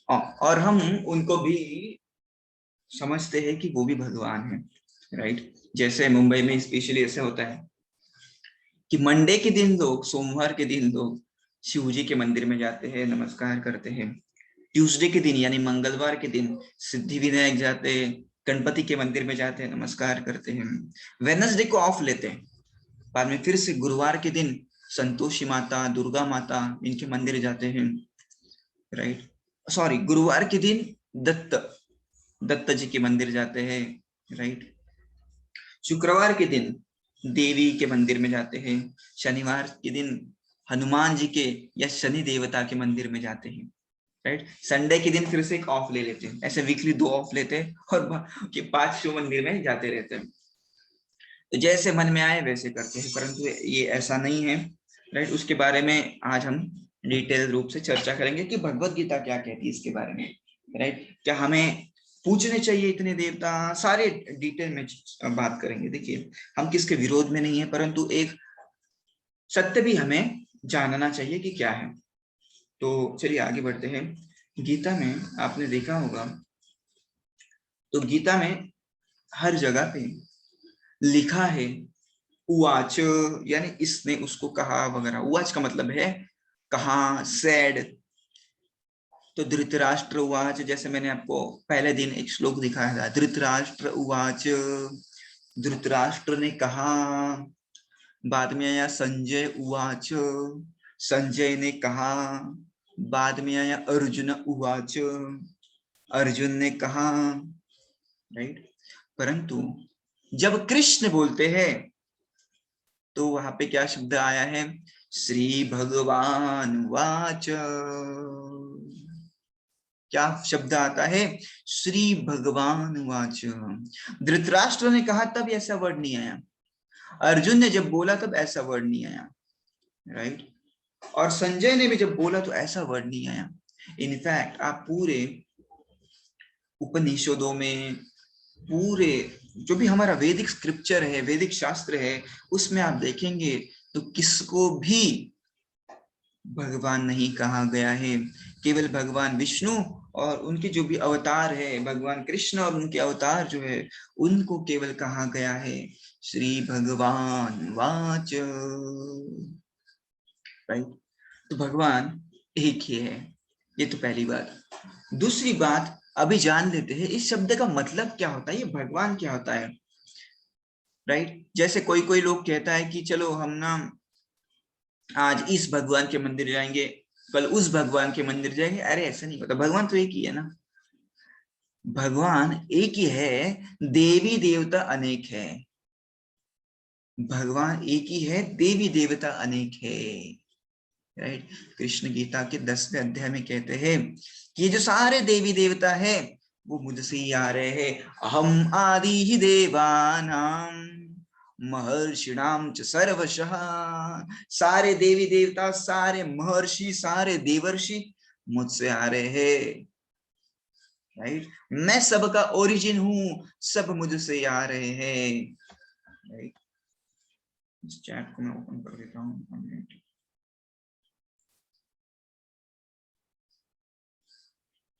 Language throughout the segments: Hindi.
और हम उनको भी समझते हैं कि वो भी भगवान है, राइट। जैसे मुंबई में स्पेशली ऐसे होता है कि मंडे के दिन लोग, सोमवार के दिन लोग शिव जी के मंदिर में जाते हैं, नमस्कार करते हैं। ट्यूसडे के दिन यानी मंगलवार के दिन सिद्धि विनायक जाते हैं, गणपति के मंदिर में जाते हैं, नमस्कार करते हैं। वेडनेसडे को ऑफ लेते हैं, बाद में फिर से गुरुवार के दिन संतोषी माता, दुर्गा माता, इनके मंदिर जाते हैं, राइट। सॉरी, गुरुवार के दिन दत्त जी के मंदिर जाते हैं, राइट। शुक्रवार के दिन देवी के मंदिर में जाते हैं, शनिवार के दिन हनुमान जी के या शनि देवता के मंदिर में जाते हैं, राइट। संडे के दिन फिर से एक ऑफ ले लेते हैं, ऐसे वीकली 2 ऑफ लेते हैं और 5 शिव मंदिर में जाते रहते हैं। तो जैसे मन में आए वैसे करते हैं, परंतु ये ऐसा नहीं है, राइट। उसके बारे में आज हम डिटेल रूप से चर्चा करेंगे कि भगवत गीता क्या कहती है इसके बारे में, राइट। क्या हमें पूजने चाहिए इतने देवता, सारे डिटेल में बात करेंगे। देखिए, हम किसके विरोध में नहीं है, परंतु एक सत्य भी हमें जानना चाहिए कि क्या है। तो चलिए आगे बढ़ते हैं। गीता में आपने देखा होगा, तो गीता में हर जगह पे लिखा है उवाच, यानी इसने उसको कहा वगैरह। उवाच का मतलब है कहा, सेड। तो धृतराष्ट्र उवाच, जैसे मैंने आपको पहले दिन एक श्लोक दिखाया था, धृतराष्ट्र उवाच, धृतराष्ट्र ने कहा। बाद में आया संजय उवाच, संजय ने कहा। बाद में आया अर्जुन उवाच, अर्जुन ने कहा, राइट। परंतु जब कृष्ण बोलते हैं तो वहां पे क्या शब्द आया है? श्री भगवान वाच। क्या शब्द आता है? श्री भगवान वाच। धृतराष्ट्र ने कहा तब ऐसा वर्ड नहीं आया, अर्जुन ने जब बोला तब ऐसा वर्ड नहीं आया, राइट। और संजय ने भी जब बोला तो ऐसा वर्ड नहीं आया। इनफैक्ट आप पूरे उपनिषदों में, पूरे जो भी हमारा वैदिक स्क्रिप्चर है, वैदिक शास्त्र है, उसमें आप देखेंगे तो किसको भी भगवान नहीं कहा गया है। केवल भगवान विष्णु और उनके जो भी अवतार है, भगवान कृष्ण और उनके अवतार जो है, उनको केवल कहा गया है श्री भगवान वाच, राइट। तो भगवान एक ही है, ये तो पहली बात। दूसरी बात, अभी जान लेते हैं इस शब्द का मतलब क्या होता है, ये भगवान क्या होता है, राइट। जैसे कोई कोई लोग कहता है कि चलो हम ना आज इस भगवान के मंदिर जाएंगे, कल उस भगवान के मंदिर जाएंगे। अरे ऐसा नहीं होता, भगवान तो एक ही है ना, भगवान एक ही है, देवी देवता अनेक है। भगवान एक ही है, देवी देवता अनेक है, राइट। कृष्ण गीता के 10वें अध्याय में कहते हैं कि ये जो सारे देवी देवता है वो मुझसे ही आ रहे हैं। अहम आदि ही देवानाम महर्षिणाम च सर्वशः। सारे देवी देवता, सारे महर्षि, सारे देवर्षि मुझसे आ रहे हैं, राइट। मैं सबका ओरिजिन हूं, सब मुझसे आ रहे हैं, राइट। इस चैट को मैं ओपन कर देता हूँ।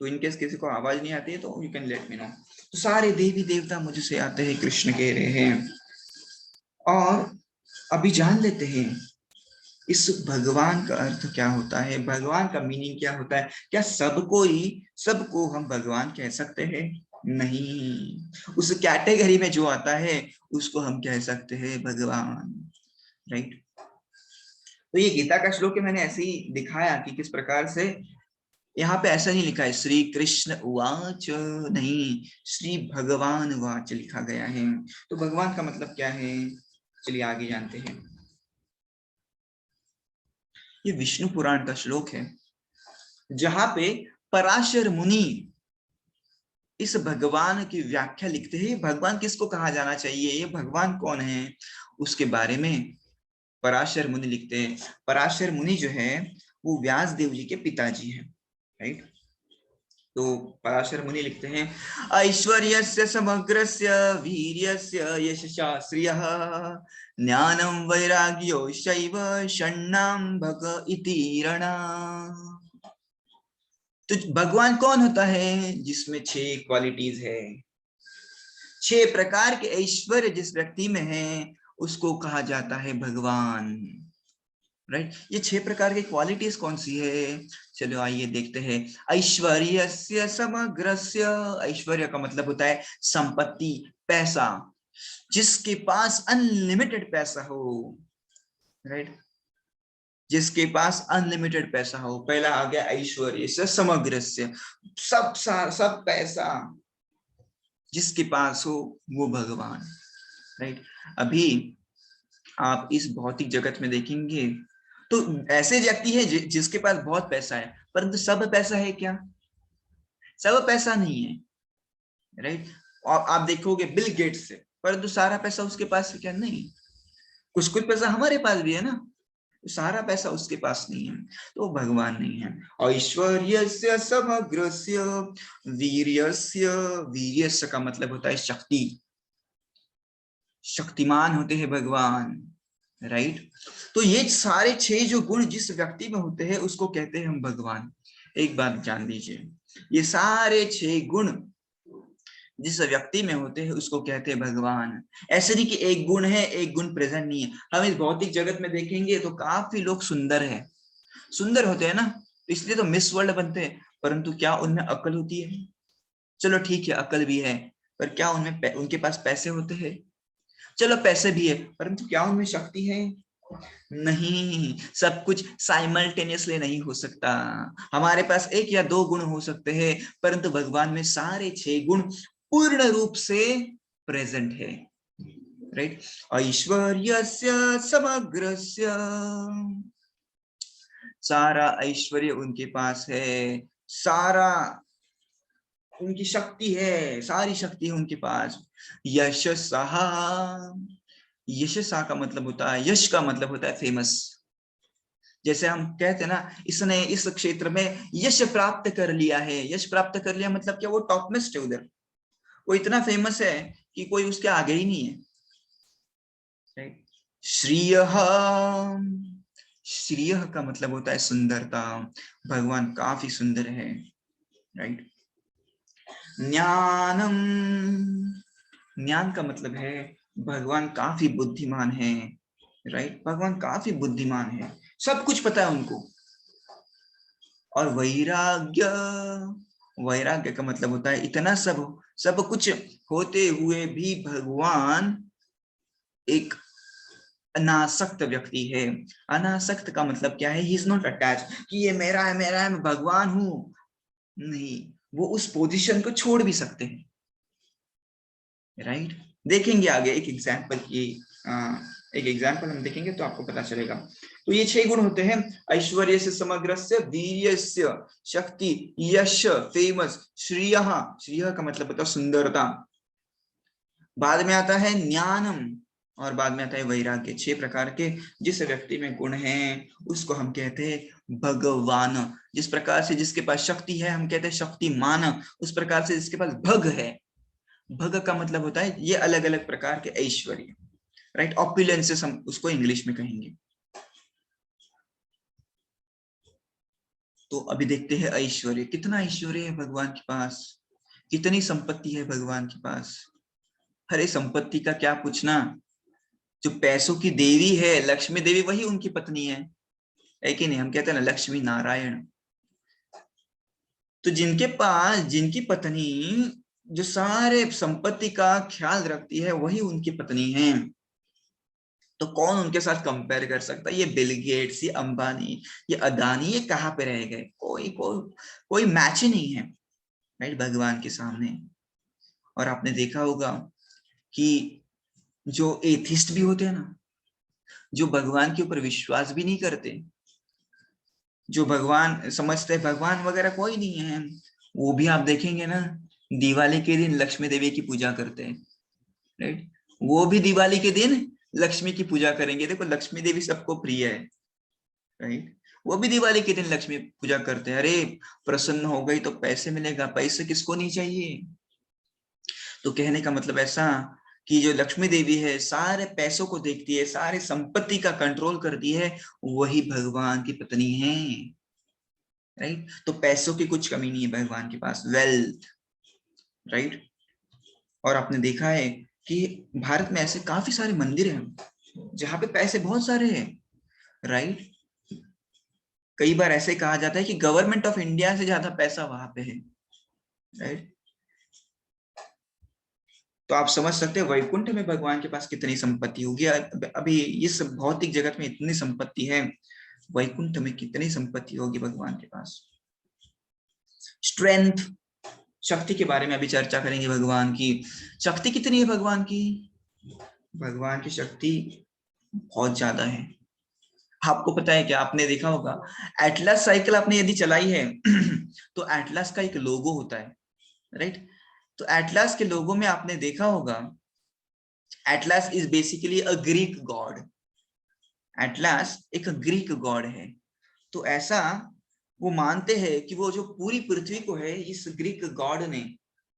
तो इनकेस किसी को आवाज नहीं आती है तो you can let me know. तो सारे देवी देवता मुझसे आते हैं, कृष्ण कह रहे हैं। और अभी जान लेते हैं इस भगवान का अर्थ क्या होता है, भगवान का मीनिंग क्या होता है। क्या सबको हम भगवान कह सकते हैं? नहीं, उस कैटेगरी में जो आता है उसको हम कह सकते हैं भगवान, राइट। तो ये गीता का श्लोक है, मैंने ऐसे ही दिखाया कि किस प्रकार से यहाँ पे ऐसा नहीं लिखा है श्री कृष्ण उवाच, नहीं, श्री भगवान वाच लिखा गया है। तो भगवान का मतलब क्या है, चलिए आगे जानते हैं। ये विष्णु पुराण का श्लोक है जहां पे पराशर मुनि इस भगवान की व्याख्या लिखते हैं। भगवान किसको कहा जाना चाहिए, ये भगवान कौन है, उसके बारे में पराशर मुनि लिखते हैं। पराशर मुनि जो है वो व्यास देव जी के पिताजी हैं, राइट। तो पराशर मुनि लिखते हैं, ऐश्वर्यस्य समग्रस्य वीर्यस्य यशसा श्रियः ज्ञानं वैराग्यो शैव षण्णां भग इति रणा। तो भगवान कौन होता है? जिसमें 6 क्वालिटीज है, 6 प्रकार के ऐश्वर्य जिस व्यक्ति में है उसको कहा जाता है भगवान, राइट। ये 6 प्रकार की क्वालिटीज कौन सी है? चलो आइए देखते हैं। ऐश्वर्यस्य समग्रस्य, ऐश्वर्य का मतलब होता है संपत्ति, पैसा, जिसके पास अनलिमिटेड पैसा हो, राइट, जिसके पास अनलिमिटेड पैसा हो। पहला आ गया ऐश्वर्य से समग्रस्य, सब पैसा जिसके पास हो वो भगवान, राइट। अभी आप इस भौतिक जगत में देखेंगे तो ऐसे व्यक्ति है जिसके पास बहुत पैसा है, परंतु सब पैसा है क्या? सब पैसा नहीं है, राइट। और आप देखोगे बिल गेट्स से, परंतु सारा पैसा उसके पास है क्या? नहीं। कुछ कुछ पैसा हमारे पास भी है ना, सारा पैसा उसके पास नहीं है, तो भगवान नहीं है। ऐश्वर्यस्य समग्रस्य वीर्यस्य, वीर्यस्य का मतलब होता है शक्ति, शक्तिमान होते हैं भगवान, राइट। तो ये सारे 6 जो गुण जिस व्यक्ति में होते हैं उसको कहते हैं हम भगवान। एक बात जान लीजिए, ये सारे 6 गुण जिस व्यक्ति में होते हैं उसको कहते हैं भगवान। ऐसे नहीं कि एक गुण है एक गुण प्रेजेंट नहीं है। हम इस भौतिक जगत में देखेंगे तो काफी लोग सुंदर है, सुंदर होते हैं ना, इसलिए तो मिस वर्ल्ड बनते हैं, परंतु क्या उनमें अकल होती है? चलो ठीक है, अकल भी है, पर क्या उनमें उनके पास पैसे होते हैं? चलो पैसे भी है, परंतु क्या उनमें शक्ति है? नहीं। सब कुछ साइमल्टेनियसली नहीं हो सकता। हमारे पास 1 या 2 गुण हो सकते हैं, परंतु भगवान में सारे 6 गुण पूर्ण रूप से प्रेजेंट है, राइट। ऐश्वर्यस्य समग्रस्य, सारा ऐश्वर्य उनके पास है, सारा उनकी शक्ति है, सारी शक्ति है उनके पास। यशसः, यशसा का मतलब होता है, यश का मतलब होता है फेमस। जैसे हम कहते हैं ना, इसने इस क्षेत्र में यश प्राप्त कर लिया है। यश प्राप्त कर लिया मतलब क्या? वो टॉप मोस्ट है उधर, वो इतना फेमस है कि कोई उसके आगे ही नहीं है। श्रियः, श्रियः का मतलब होता है सुंदरता, भगवान काफी सुंदर है, राइट। ज्ञानम, ज्ञान का मतलब है भगवान काफी बुद्धिमान है, राइट। भगवान काफी बुद्धिमान है, सब कुछ पता है उनको। और वैराग्य, वैराग्य का मतलब होता है इतना सब कुछ होते हुए भी भगवान एक अनासक्त व्यक्ति है। अनासक्त का मतलब क्या है? ही इज नॉट अटैच कि ये मेरा है मेरा है मैं भगवान हूं, नहीं, वो उस पोजीशन को छोड़ भी सकते हैं, राइट। देखेंगे आगे एक एग्जांपल की, एक एग्जांपल हम देखेंगे तो आपको पता चलेगा। तो ये 6 गुण होते हैं, ऐश्वर्य से समग्रस्य, वीर्यस्य शक्ति, यश फेमस, श्रियः, श्रियः का मतलब होता है सुंदरता, बाद में आता है ज्ञानम, और बाद में आता है वैराग्य। 6 प्रकार के जिस व्यक्ति में गुण हैं उसको हम कहते हैं भगवान। जिस प्रकार से जिसके पास शक्ति है हम कहते हैं शक्तिमान, उस प्रकार से जिसके पास भग है, भग का मतलब होता है ये अलग अलग प्रकार के ऐश्वर्य, राइट। ऑपुलेंसेस हम उसको इंग्लिश में कहेंगे। तो अभी देखते हैं ऐश्वर्य, कितना ऐश्वर्य है भगवान के पास, कितनी संपत्ति है भगवान के पास। अरे संपत्ति का क्या पूछना, जो पैसों की देवी है लक्ष्मी देवी वही उनकी पत्नी है कि नहीं? हम कहते हैं ना लक्ष्मी नारायण। तो जिनके पास जिनकी पत्नी जो सारे संपत्ति का ख्याल रखती है वही उनकी पत्नी है, तो कौन उनके साथ कंपेयर कर सकता है? ये बिल गेट्स, ये अंबानी, ये अदानी, ये कहाँ पे रह गए? कोई मैच ही नहीं है, राइट, भगवान के सामने। और आपने देखा होगा कि जो एथिस्ट भी होते हैं ना, जो भगवान के ऊपर विश्वास भी नहीं करते, जो भगवान समझते हैं भगवान वगैरह कोई नहीं है, वो भी आप देखेंगे ना दिवाली के दिन लक्ष्मी देवी की पूजा करते हैं, राइट। वो भी दिवाली के दिन लक्ष्मी की पूजा करेंगे। देखो लक्ष्मी देवी सबको प्रिय है, राइट। वो भी दिवाली के दिन लक्ष्मी पूजा करते हैं। अरे प्रसन्न हो गई तो पैसे मिलेगा, पैसे किसको नहीं चाहिए? तो कहने का मतलब ऐसा कि जो लक्ष्मी देवी है सारे पैसों को देखती है, सारी संपत्ति का कंट्रोल करती है, वही भगवान की पत्नी है, राइट। तो पैसों की कुछ कमी नहीं है भगवान के पास, वेल्थ, राइट। और आपने देखा है कि भारत में ऐसे काफी सारे मंदिर हैं जहां पे पैसे बहुत सारे हैं, राइट। कई बार ऐसे कहा जाता है कि गवर्नमेंट ऑफ इंडिया से ज्यादा पैसा वहां पे है, राइट। तो आप समझ सकते हैं वैकुंठ में भगवान के पास कितनी संपत्ति होगी। अभी इस भौतिक जगत में इतनी संपत्ति है, वैकुंठ में कितनी संपत्ति होगी भगवान के पास। स्ट्रेंथ, शक्ति के बारे में अभी चर्चा करेंगे। भगवान की शक्ति कितनी है? भगवान की शक्ति बहुत ज्यादा है। आपको पता है क्या, आपने देखा होगा एटलस साइकिल आपने यदि चलाई है तो एटलस का एक लोगो होता है, राइट। तो एटलस के लोगो में आपने देखा होगा, Atlas is basically a Greek God. Atlas एक ग्रीक गॉड है। तो ऐसा वो मानते हैं कि वो जो पूरी पृथ्वी को है इस ग्रीक गॉड ने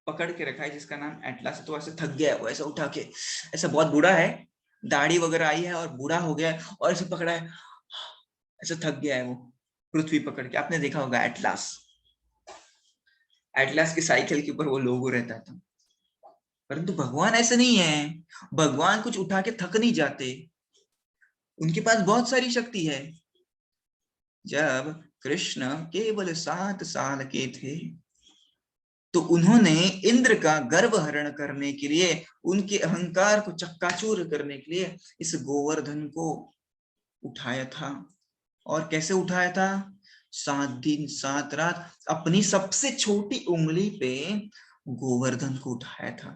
पकड़ के रखा है, जिसका नाम एटलस। तो ऐसे थक गया है वो, ऐसा उठा के, ऐसा बहुत बूढ़ा है, दाढ़ी वगैरह आई है और बूढ़ा हो गया है और ऐसे पकड़ा है, ऐसा थक गया है वो पृथ्वी पकड़ के। आपने देखा होगा एटलस, एटलस की साइकिल के ऊपर वो लोगो रहता था। परंतु भगवान ऐसे नहीं है। भगवान कुछ उठा के थक नहीं जाते, उनके पास बहुत सारी शक्ति है। जब कृष्ण केवल 7 साल के थे तो उन्होंने इंद्र का गर्व हरण करने के लिए, उनके अहंकार को चक्काचूर करने के लिए इस गोवर्धन को उठाया था। और कैसे उठाया था? 7 दिन 7 रात अपनी सबसे छोटी उंगली पे गोवर्धन को उठाया था।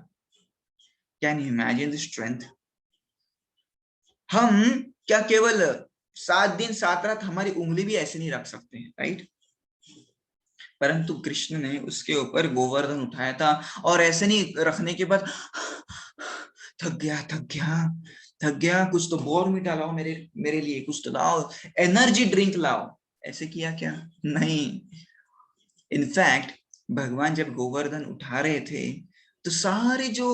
Can you imagine the strength? हम क्या केवल 7 दिन 7 रात हमारी उंगली भी ऐसे नहीं रख सकते हैं, राइट। परंतु कृष्ण ने उसके ऊपर गोवर्धन उठाया था और ऐसे नहीं रखने के बाद थक गया थक गया थक गया, कुछ तो बोर्नविटा लाओ मेरे मेरे लिए, कुछ तो लाओ, एनर्जी ड्रिंक लाओ, ऐसे किया क्या? नहीं। इनफैक्ट भगवान जब गोवर्धन उठा रहे थे तो सारे जो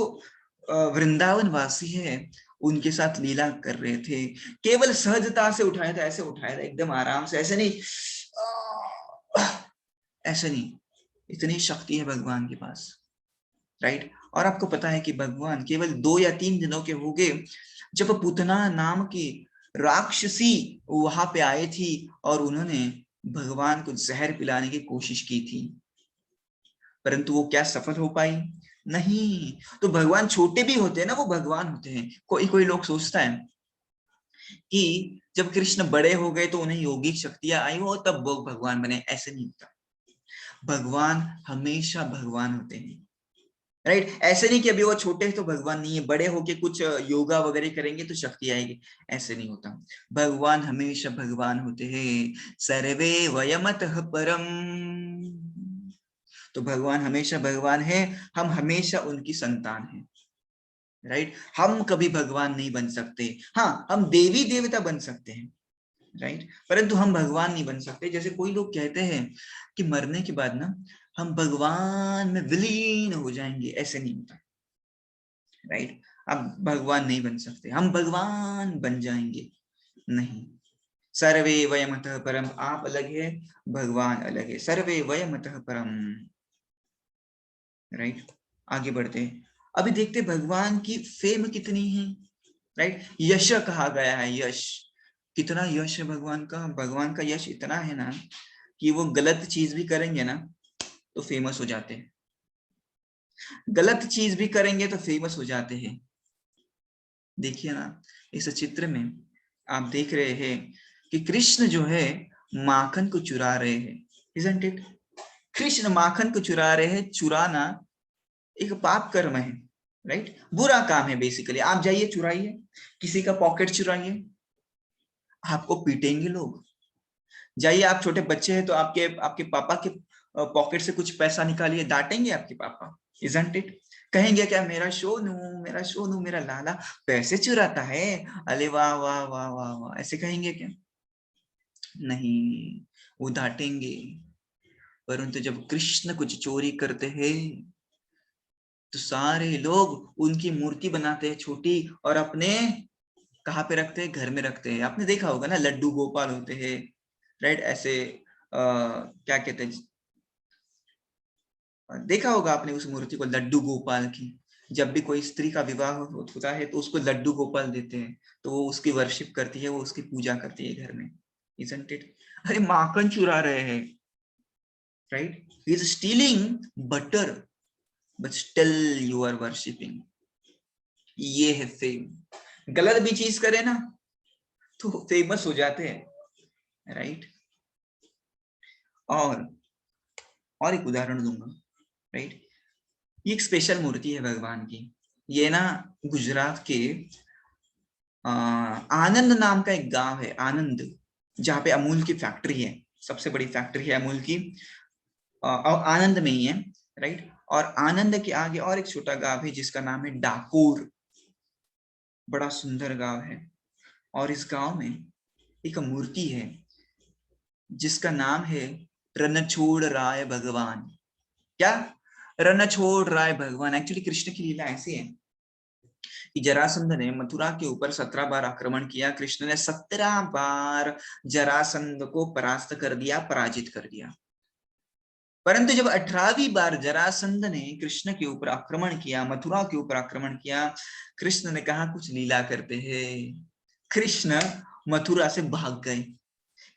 वृंदावन वासी है उनके साथ लीला कर रहे थे। केवल सहजता से उठाया था, ऐसे उठाया था एकदम आराम से, ऐसे नहीं, ऐसे नहीं। इतनी शक्ति है भगवान के पास, राइट। और आपको पता है कि भगवान केवल 2 या 3 दिनों के हो गए जब पूतना नाम की राक्षसी वहां पे आई थी और उन्होंने भगवान को जहर पिलाने की कोशिश की थी, परंतु वो क्या सफल हो पाई? नहीं। तो भगवान छोटे भी होते हैं ना, वो भगवान होते हैं। कोई कोई लोग सोचता है कि जब कृष्ण बड़े हो गए तो उन्हें योगिक शक्तियां आई हो तब वो भगवान बने, ऐसे नहीं होता। भगवान हमेशा भगवान होते हैं, राइट। ऐसे नहीं कि अभी वो छोटे हैं तो भगवान नहीं है, बड़े होके कुछ योगा वगैरह करेंगे तो शक्ति आएगी, ऐसे नहीं होता। भगवान हमेशा भगवान होते हैं। सर्वे वयमतः परम। तो भगवान हमेशा भगवान है, हम हमेशा उनकी संतान हैं, राइट। हम कभी भगवान नहीं बन सकते। हाँ, हम देवी देवता बन सकते हैं, राइट, परंतु हम भगवान नहीं बन सकते। जैसे कोई लोग कहते हैं कि मरने के बाद ना हम भगवान में विलीन हो जाएंगे, ऐसे नहीं होता, राइट। आप भगवान नहीं बन सकते, हम भगवान बन जाएंगे, नहीं। सर्वे वयमतः परम, आप अलग है, भगवान अलग है। सर्वे वयमतः परम, राइट। आगे बढ़ते हैं, अभी देखते भगवान की फेम कितनी है, राइट। यश कहा गया है, यश, कितना यश है भगवान का। भगवान का यश इतना है ना कि वो गलत चीज भी करेंगे ना तो फेमस हो जाते हैं, गलत चीज भी करेंगे तो फेमस हो जाते हैं। देखिए ना, इस चित्र में आप देख रहे हैं कि कृष्ण जो है माखन को चुरा रहे हैं, isn't it? कृष्ण माखन को चुरा रहे हैं। चुराना एक पाप कर्म है, राइट, बुरा काम है बेसिकली। आप जाइए चुराइए, किसी का पॉकेट चुराइए, आपको पीटेंगे लोग। जाइए, आप छोटे बच्चे हैं तो आपके आपके पापा के पॉकेट से कुछ पैसा निकालिए, डांटेंगे आपके पापा, isn't it? कहेंगे क्या, मेरा सोनू, मेरा सोनू, मेरा लाला पैसे चुराता है, अरे वाह वाह वाह वाह वाह, ऐसे कहेंगे क्या? नहीं, वो डांटेंगे। परंतु जब कृष्ण कुछ चोरी करते हैं तो सारे लोग उनकी मूर्ति बनाते हैं छोटी और अपने कहाँ पे रखते हैं? घर में रखते हैं। आपने देखा होगा ना, लड्डू गोपाल होते हैं, राइट, ऐसे क्या कहते हैं, देखा होगा आपने उस मूर्ति को, लड्डू गोपाल की। जब भी कोई स्त्री का विवाह होता है तो उसको लड्डू गोपाल देते हैं, तो वो उसकी वर्शिप करती है, वो उसकी पूजा करती है घर में, isn't it? अरे माखन चुरा रहे हैं, right? He is stealing butter, but still you are worshipping. ये है फेम। गलत भी चीज करे ना तो फेमस हो जाते हैं, राइट? और एक उदाहरण दूंगा, राइट? ये एक स्पेशल मूर्ति है भगवान की। ये ना गुजरात के आनंद नाम का एक गांव है, आनंद, जहाँ पे अमूल की फैक्ट्री है, सबसे बड़ी फैक्ट्री है अमूल की, और आनंद में ही है, राइट? और आनंद के आगे और एक छोटा गांव है जिसका नाम है डाकोर। बड़ा सुंदर गांव है, और इस गांव में एक मूर्ति है जिसका नाम है रणछोड़ राय भगवान। क्या? रणछोड़ राय भगवान। एक्चुअली कृष्ण की लीला ऐसी है कि जरासंध ने मथुरा के ऊपर 17 बार आक्रमण किया। कृष्ण ने 17 बार जरासंध को परास्त कर दिया, पराजित कर दिया। परंतु जब 18वीं बार जरासंध ने कृष्ण के ऊपर आक्रमण किया, मथुरा के ऊपर आक्रमण किया, कृष्ण ने कहा कुछ लीला करते हैं। कृष्ण मथुरा से भाग गए।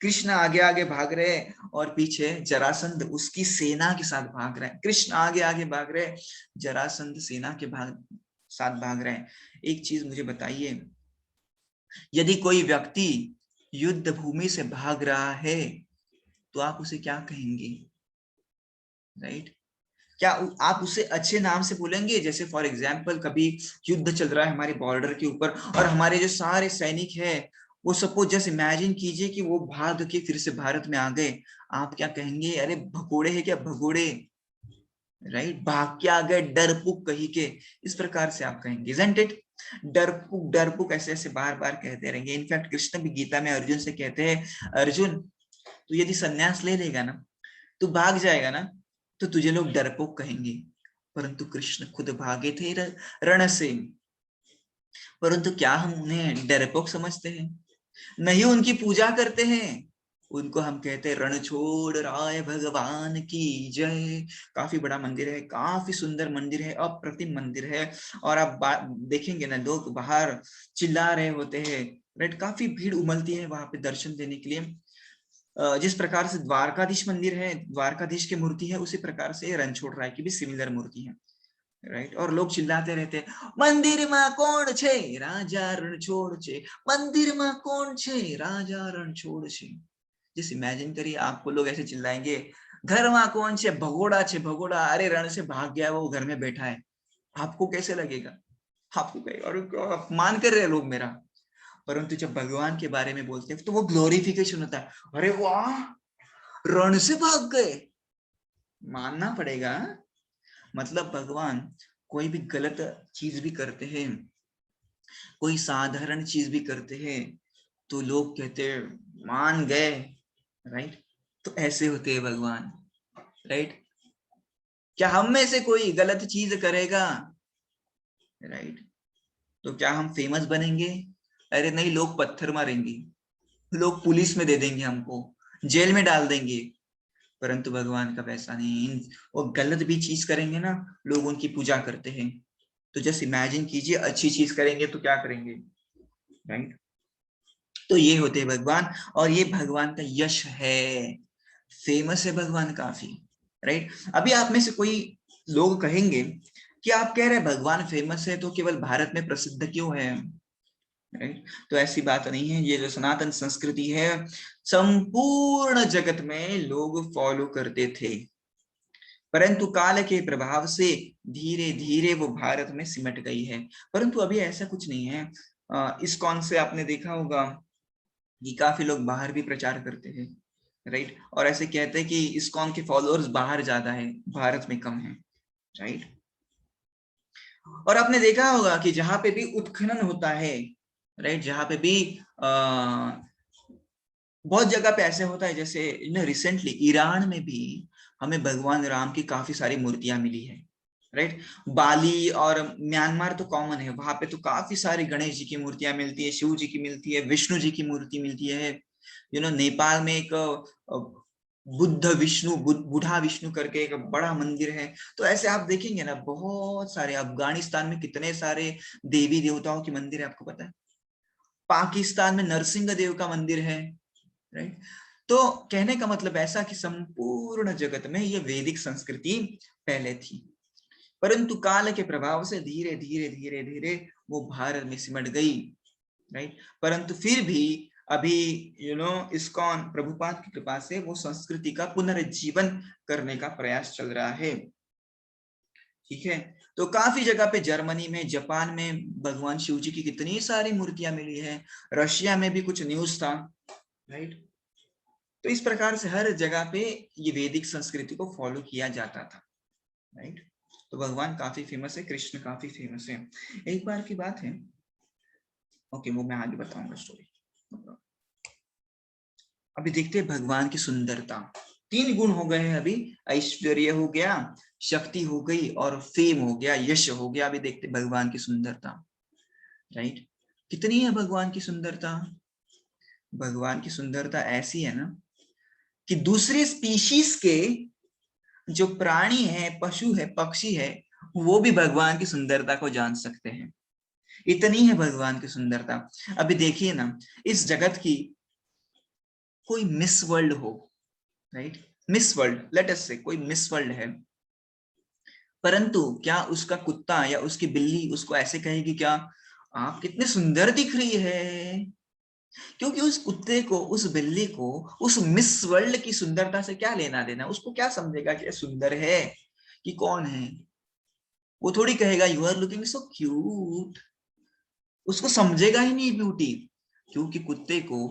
कृष्ण आगे आगे भाग रहे और पीछे जरासंध उसकी सेना के साथ भाग रहे हैं। कृष्ण आगे आगे भाग रहे, जरासंध सेना के साथ भाग रहे हैं। एक चीज मुझे बताइए, यदि कोई व्यक्ति युद्ध भूमि से भाग रहा है तो आप उसे क्या कहेंगे, राइट? क्या आप उसे अच्छे नाम से बोलेंगे? जैसे फॉर एग्जाम्पल कभी युद्ध चल रहा है हमारे बॉर्डर के ऊपर और हमारे जो सारे सैनिक हैं वो सपोज जस्ट इमेजिन कीजिए कि वो भाग के फिर से भारत में आ गए, आप क्या कहेंगे? अरे भगोड़े है क्या, भगोड़े, राइट? भाग के आ गए, डरपुक कही के, इस प्रकार से आप कहेंगे, इजंट इट? डरपुक डरपुक ऐसे ऐसे बार बार कहते रहेंगे। इनफैक्ट कृष्ण भी गीता में अर्जुन से कहते हैं, अर्जुन तू यदि संन्यास ले लेगा ना, तू भाग जाएगा ना, तो तुझे लोग डरपोक कहेंगे। परंतु कृष्ण खुद भागे थे रण से, परंतु क्या हम उन्हें डरपोक समझते हैं? नहीं, उनकी पूजा करते हैं, उनको हम कहते हैं रणछोड़ राय भगवान की जय। काफी बड़ा मंदिर है, काफी सुंदर मंदिर है, अप्रतिम मंदिर है। और आप देखेंगे ना, लोग बाहर चिल्ला रहे होते हैं, राइट? काफी भीड़ उमलती है वहां पे दर्शन देने के लिए। जिस प्रकार से द्वारकाधीश मंदिर है, द्वारकाधीश की मूर्ति है, उसी प्रकार से रणछोड़ राय की भी सिमिलर मूर्ति है, राइट? और लोग चिल्लाते रहते हैं, मंदिर में कौन छे राजा रणछोड़ छे, मंदिर में कौन छे राजा रणछोड़ छे। जिस इमेजिन करिए आपको लोग ऐसे चिल्लाएंगे, घर में कौन छे, भगोड़ा छे भगोड़ा, अरे रण से भाग गया वो घर में बैठा है। आपको कैसे लगेगा? आपको कहेगा और अपमान कर रहे हैं लोग मेरा। परंतु जब भगवान के बारे में बोलते हैं तो वो ग्लोरिफिकेशन होता है, अरे वाह रण से भाग गए, मानना पड़ेगा। मतलब भगवान कोई भी गलत चीज भी करते हैं, कोई साधारण चीज भी करते हैं, तो लोग कहते हैं मान गए, राइट? तो ऐसे होते हैं भगवान, राइट? क्या हम में से कोई गलत चीज करेगा, राइट? तो क्या हम फेमस बनेंगे? अरे नहीं, लोग पत्थर मारेंगे, लोग पुलिस में दे देंगे, हमको जेल में डाल देंगे। परंतु भगवान का वैसा नहीं, वो गलत भी चीज करेंगे ना, लोग उनकी पूजा करते हैं। तो जस्ट इमेजिन कीजिए अच्छी चीज करेंगे तो क्या करेंगे, राइट? तो ये होते हैं भगवान, और ये भगवान का यश है, फेमस है भगवान काफी, राइट? अभी आप में से कोई लोग कहेंगे कि आप कह रहे हैं भगवान फेमस है तो केवल भारत में प्रसिद्ध क्यों है, राइट? तो ऐसी बात नहीं है, ये जो सनातन संस्कृति है संपूर्ण जगत में लोग फॉलो करते थे, परंतु काल के प्रभाव से धीरे धीरे वो भारत में सिमट गई है। परंतु अभी ऐसा कुछ नहीं है। इस्कॉन से आपने देखा होगा कि काफी लोग बाहर भी प्रचार करते हैं, राइट? और ऐसे कहते हैं कि इस्कॉन के फॉलोअर्स बाहर ज्यादा है, भारत में कम है, राइट? और आपने देखा होगा कि जहां पे भी उत्खनन होता है, राइट, जहां पे भी बहुत जगह पे ऐसे होता है, जैसे रिसेंटली ईरान में भी हमें भगवान राम की काफी सारी मूर्तियां मिली है, राइट? बाली और म्यांमार तो कॉमन है, वहां पे तो काफी सारी गणेश जी की मूर्तियां मिलती है, शिव जी की मिलती है, विष्णु जी की मूर्ति मिलती है। नेपाल में एक बुद्ध विष्णु, बूढ़ा विष्णु करके एक बड़ा मंदिर है। तो ऐसे आप देखेंगे ना, बहुत सारे, अफगानिस्तान में कितने सारे देवी देवताओं के मंदिर है, आपको पता है। पाकिस्तान में नरसिंह देव का मंदिर है, राइट। तो कहने का मतलब ऐसा कि संपूर्ण जगत में ये वैदिक संस्कृति पहले थी, परंतु काल के प्रभाव से धीरे धीरे धीरे धीरे वो भारत में सिमट गई, राइट। परंतु फिर भी अभी इस्कॉन प्रभुपाद की कृपा से वो संस्कृति का पुनर्जीवन करने का प्रयास चल रहा है, ठीक है। तो काफी जगह पे, जर्मनी में, जापान में भगवान शिव जी की कितनी सारी मूर्तियां मिली है, रशिया में भी कुछ न्यूज था, राइट। तो इस प्रकार से हर जगह पे ये वैदिक संस्कृति को फॉलो किया जाता था, राइट। तो भगवान काफी फेमस है, कृष्ण काफी फेमस है। एक बार की बात है, ओके, वो मैं आगे बताऊंगा स्टोरी। अभी देखते हैं भगवान की सुंदरता। 3 गुण हो गए हैं अभी, ऐश्वर्य हो गया, शक्ति हो गई, और फेम हो गया, यश हो गया। अभी देखते हैं भगवान की सुंदरता, राइट। कितनी है भगवान की सुंदरता? भगवान की सुंदरता ऐसी है ना कि दूसरे स्पीशीज के जो प्राणी है, पशु है, पक्षी है, वो भी भगवान की सुंदरता को जान सकते हैं। इतनी है भगवान की सुंदरता। अभी देखिए ना, इस जगत की कोई मिस वर्ल्ड हो, right, miss world, let us से कोई मिस वर्ल्ड है, परंतु क्या उसका कुत्ता या उसकी बिल्ली उसको ऐसे कहेगी क्या, आप कितने सुंदर दिख रही है? क्योंकि उस कुत्ते को, उस बिल्ली को उस मिस वर्ल्ड की सुंदरता से क्या लेना देना? उसको क्या समझेगा कि सुंदर है कि कौन है? वो थोड़ी कहेगा you are looking so cute, उसको समझेगा ही नहीं ब्यूटी। क्योंकि कुत्ते को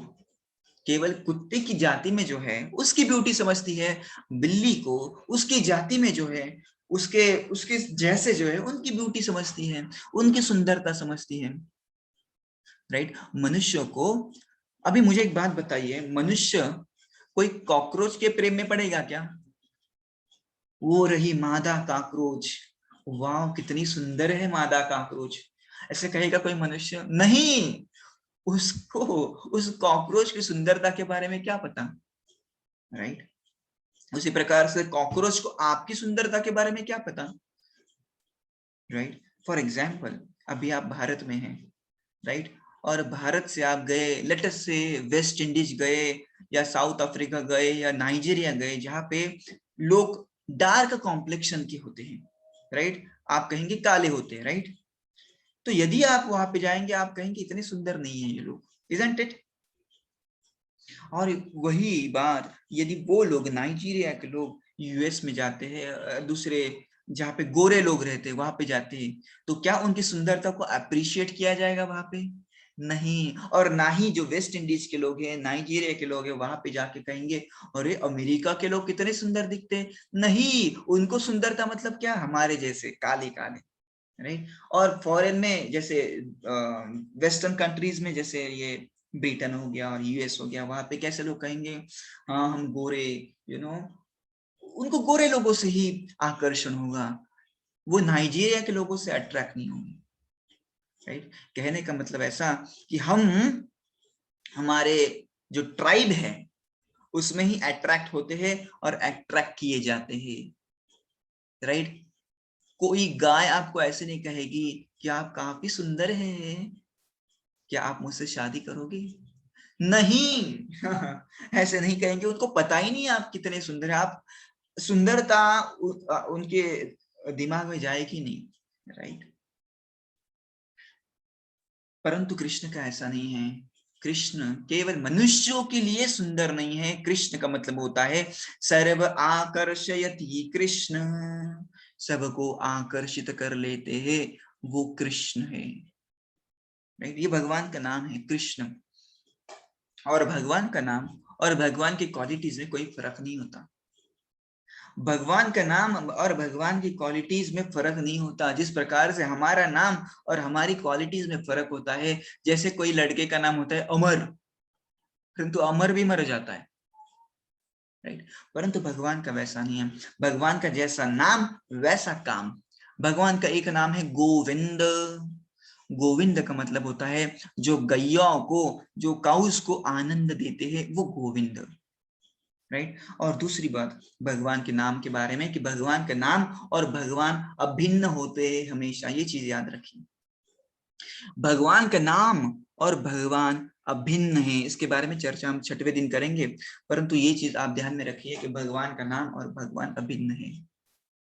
केवल कुत्ते की जाति में जो है उसकी ब्यूटी समझती है, बिल्ली को उसकी जाति में जो है, उसके उसके जैसे जो है उनकी ब्यूटी समझती है, उनकी सुंदरता समझती है, राइट। मनुष्य को, अभी मुझे एक बात बताइए, मनुष्य कोई कॉकरोच के प्रेम में पड़ेगा क्या? वो रही मादा कॉकरोच, वाह कितनी सुंदर है मादा कॉकरोच, ऐसे कहेगा कोई मनुष्य? नहीं, उसको उस कॉकरोच की सुंदरता के बारे में क्या पता, राइट। उसी प्रकार से कॉकरोच को आपकी सुंदरता के बारे में क्या पता, राइट। फॉर एग्जाम्पल, अभी आप भारत में हैं, राइट, और भारत से आप गए, लेट अस से वेस्ट इंडीज गए, या साउथ अफ्रीका गए, या नाइजीरिया गए, जहां पे लोग डार्क कॉम्प्लेक्शन के होते हैं, राइट, आप कहेंगे काले होते हैं, राइट। तो यदि आप वहां पे जाएंगे, आप कहेंगे इतने सुंदर नहीं है ये लोग, इजंट इट? और वही बात यदि वो लोग, नाइजीरिया के लोग यूएस में जाते हैं, दूसरे जहाँ पे गोरे लोग रहते हैं वहां पे जाते हैं, तो क्या उनकी सुंदरता को अप्रिशिएट किया जाएगा वहां पे? नहीं। और ना ही जो वेस्ट इंडीज के लोग हैं, नाइजीरिया के लोग हैं, वहां पे जाके कहेंगे अरे अमेरिका के लोग कितने सुंदर दिखते हैं। नहीं, उनको सुंदरता मतलब क्या, हमारे जैसे काले काले, राइट। और फॉरेन में, जैसे वेस्टर्न कंट्रीज में, जैसे ये ब्रिटेन हो गया और यूएस हो गया, वहां पे कैसे लोग कहेंगे हाँ हम गोरे, उनको गोरे लोगों से ही आकर्षण होगा, वो नाइजीरिया के लोगों से अट्रैक्ट नहीं होंगे, राइट। कहने का मतलब ऐसा कि हम, हमारे जो ट्राइब है उसमें ही अट्रैक्ट होते हैं और अट्रैक्ट किए जाते हैं, राइट। कोई गाय आपको ऐसे नहीं कहेगी कि आप काफी सुंदर हैं, क्या आप मुझसे शादी करोगे? नहीं ऐसे नहीं कहेंगे, उनको पता ही नहीं आप कितने सुंदर हैं। आप सुंदरता उनके दिमाग में जाएगी नहीं, राइट। परंतु कृष्ण का ऐसा नहीं है। कृष्ण केवल मनुष्यों के लिए सुंदर नहीं है, कृष्ण का मतलब होता है सर्व आकर्षयति कृष्ण, सबको आकर्षित कर लेते हैं, वो कृष्ण है, राइट। ये भगवान का नाम है कृष्ण, और भगवान का नाम और भगवान की क्वालिटीज में कोई फर्क नहीं होता। भगवान का नाम और भगवान की क्वालिटीज में फर्क नहीं होता, जिस प्रकार से हमारा नाम और हमारी क्वालिटीज में फर्क होता है। जैसे कोई लड़के का नाम होता है अमर, परंतु अमर भी मर जाता है, राइट। परंतु भगवान का वैसा नहीं है, भगवान का जैसा नाम वैसा काम। भगवान का एक नाम है गोविंद, गोविंद का मतलब होता है जो गैयाओं को, जो काउस को आनंद देते हैं, वो गोविंद, राइट। और दूसरी बात भगवान के नाम के बारे में कि भगवान का नाम और भगवान अभिन्न होते हैं हमेशा, ये चीज याद रखिए। भगवान का नाम और भगवान अभिन्न है, इसके बारे में चर्चा हम 6वें दिन करेंगे, परंतु ये चीज आप ध्यान में रखिए कि भगवान का नाम और भगवान अभिन्न है।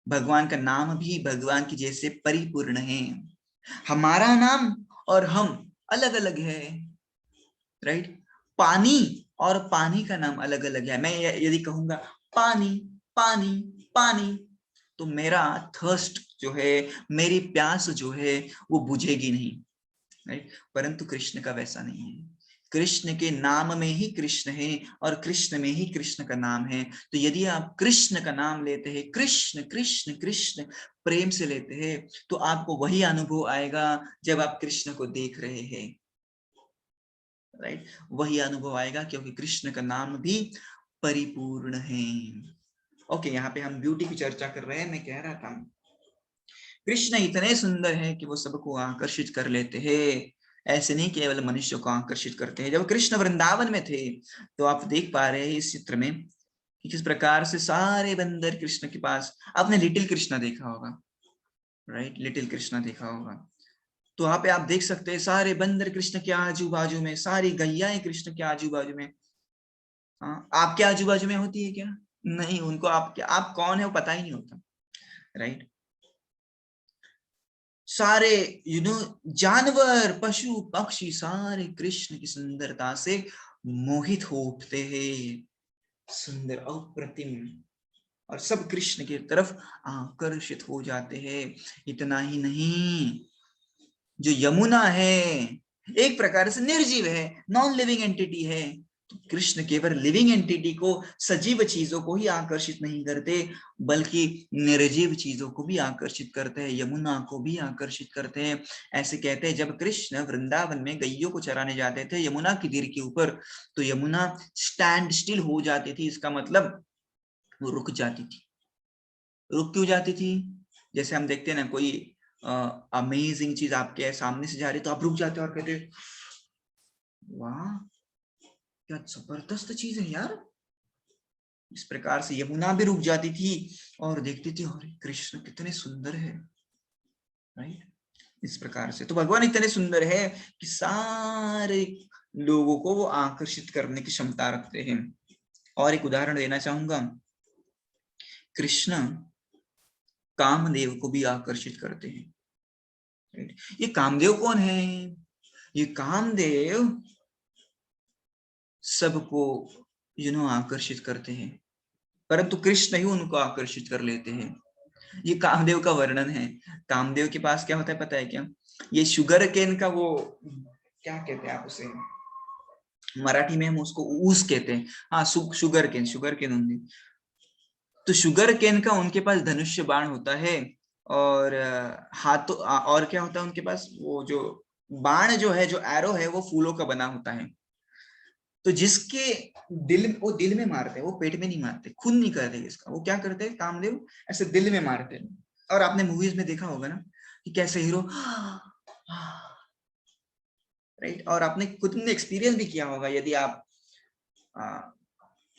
भगवान का नाम भी भगवान की जैसे परिपूर्ण है, हमारा नाम और हम अलग अलग है, राइट। पानी और पानी का नाम अलग अलग है। मैं यदि कहूंगा पानी पानी पानी, तो मेरा थर्स्ट जो है, मेरी प्यास जो है वो बुझेगी नहीं, राइट। परंतु कृष्ण का वैसा नहीं है। कृष्ण के नाम में ही कृष्ण है और कृष्ण में ही कृष्ण का नाम है। तो यदि आप कृष्ण का नाम लेते हैं, कृष्ण कृष्ण कृष्ण प्रेम से लेते हैं, तो आपको वही अनुभव आएगा जब आप कृष्ण को देख रहे हैं, राइट। वही अनुभव आएगा क्योंकि कृष्ण का नाम भी परिपूर्ण है। ओके, यहाँ पे हम ब्यूटी की चर्चा कर रहे हैं। मैं कह रहा था कृष्ण इतने सुंदर है कि वो सबको आकर्षित कर लेते हैं। ऐसे नहीं केवल मनुष्य को आकर्षित करते हैं। जब कृष्ण वृंदावन में थे तो आप देख पा रहे हैं इस चित्र में कि किस प्रकार से सारे बंदर कृष्ण के पास, आपने लिटिल कृष्णा देखा होगा, राइट, लिटिल कृष्णा देखा होगा, तो वहां पे आप देख सकते हैं सारे बंदर कृष्ण के आजू बाजू में, सारी गैयाएं कृष्ण के आजू बाजू में। हाँ, आपके आजू बाजू में होती है क्या? नहीं, उनको आप कौन है वो पता ही नहीं होता, राइट। सारे जानवर पशु पक्षी सारे कृष्ण की सुंदरता से मोहित हो उठते हैं, सुंदर अप्रतिम, और सब कृष्ण की तरफ आकर्षित हो जाते हैं। इतना ही नहीं, जो यमुना है एक प्रकार से निर्जीव है, नॉन लिविंग एंटिटी है। तो कृष्ण केवल लिविंग एंटिटी को, सजीव चीजों को ही आकर्षित नहीं करते, बल्कि निर्जीव चीजों को भी आकर्षित करते हैं, यमुना को भी आकर्षित करते हैं। ऐसे कहते हैं जब कृष्ण वृंदावन में गैयों को चराने जाते थे यमुना की तीर के ऊपर, तो यमुना स्टैंड स्टिल हो जाती थी। इसका मतलब वो रुक जाती थी। रुक क्यों जाती थी? जैसे हम देखते हैं ना, कोई अमेजिंग चीज आपके सामने से जा रही तो आप रुक जाते हो और कहते वाह क्या जबरदस्त चीज है यार। इस प्रकार से यमुना भी रुक जाती थी और देखती थी अरे कृष्ण कितने सुंदर है, राइट। इस प्रकार से तो भगवान इतने सुंदर है कि सारे लोगों को वो आकर्षित करने की क्षमता रखते हैं। और एक उदाहरण देना चाहूंगा, कृष्ण कामदेव को भी आकर्षित करते हैं, राइट। ये कामदेव कौन है? ये कामदेव सबको आकर्षित करते हैं, परंतु कृष्ण ही उनको आकर्षित कर लेते हैं। ये कामदेव का वर्णन है। कामदेव के पास क्या होता है पता है क्या? ये शुगर केन का वो, क्या कहते हैं आप उसे, मराठी में हम उसको ऊस कहते हैं। हाँ, शुगर केन, शुगर केन होंगे। तो शुगर केन का उनके पास धनुष्य बाण होता है, और हाथों, और क्या होता है उनके पास, वो जो बाण जो है, जो एरो है, वो फूलों का बना होता है। तो जिसके दिल, वो दिल में मारते हैं, वो पेट में नहीं मारते, खून नहीं करते इसका, वो क्या करते हैं कामदेव, ऐसे दिल में मारते हैं। और आपने मूवीज में देखा होगा ना कि कैसे हीरो, राइट। और आपने खुद ने एक्सपीरियंस भी किया होगा यदि आप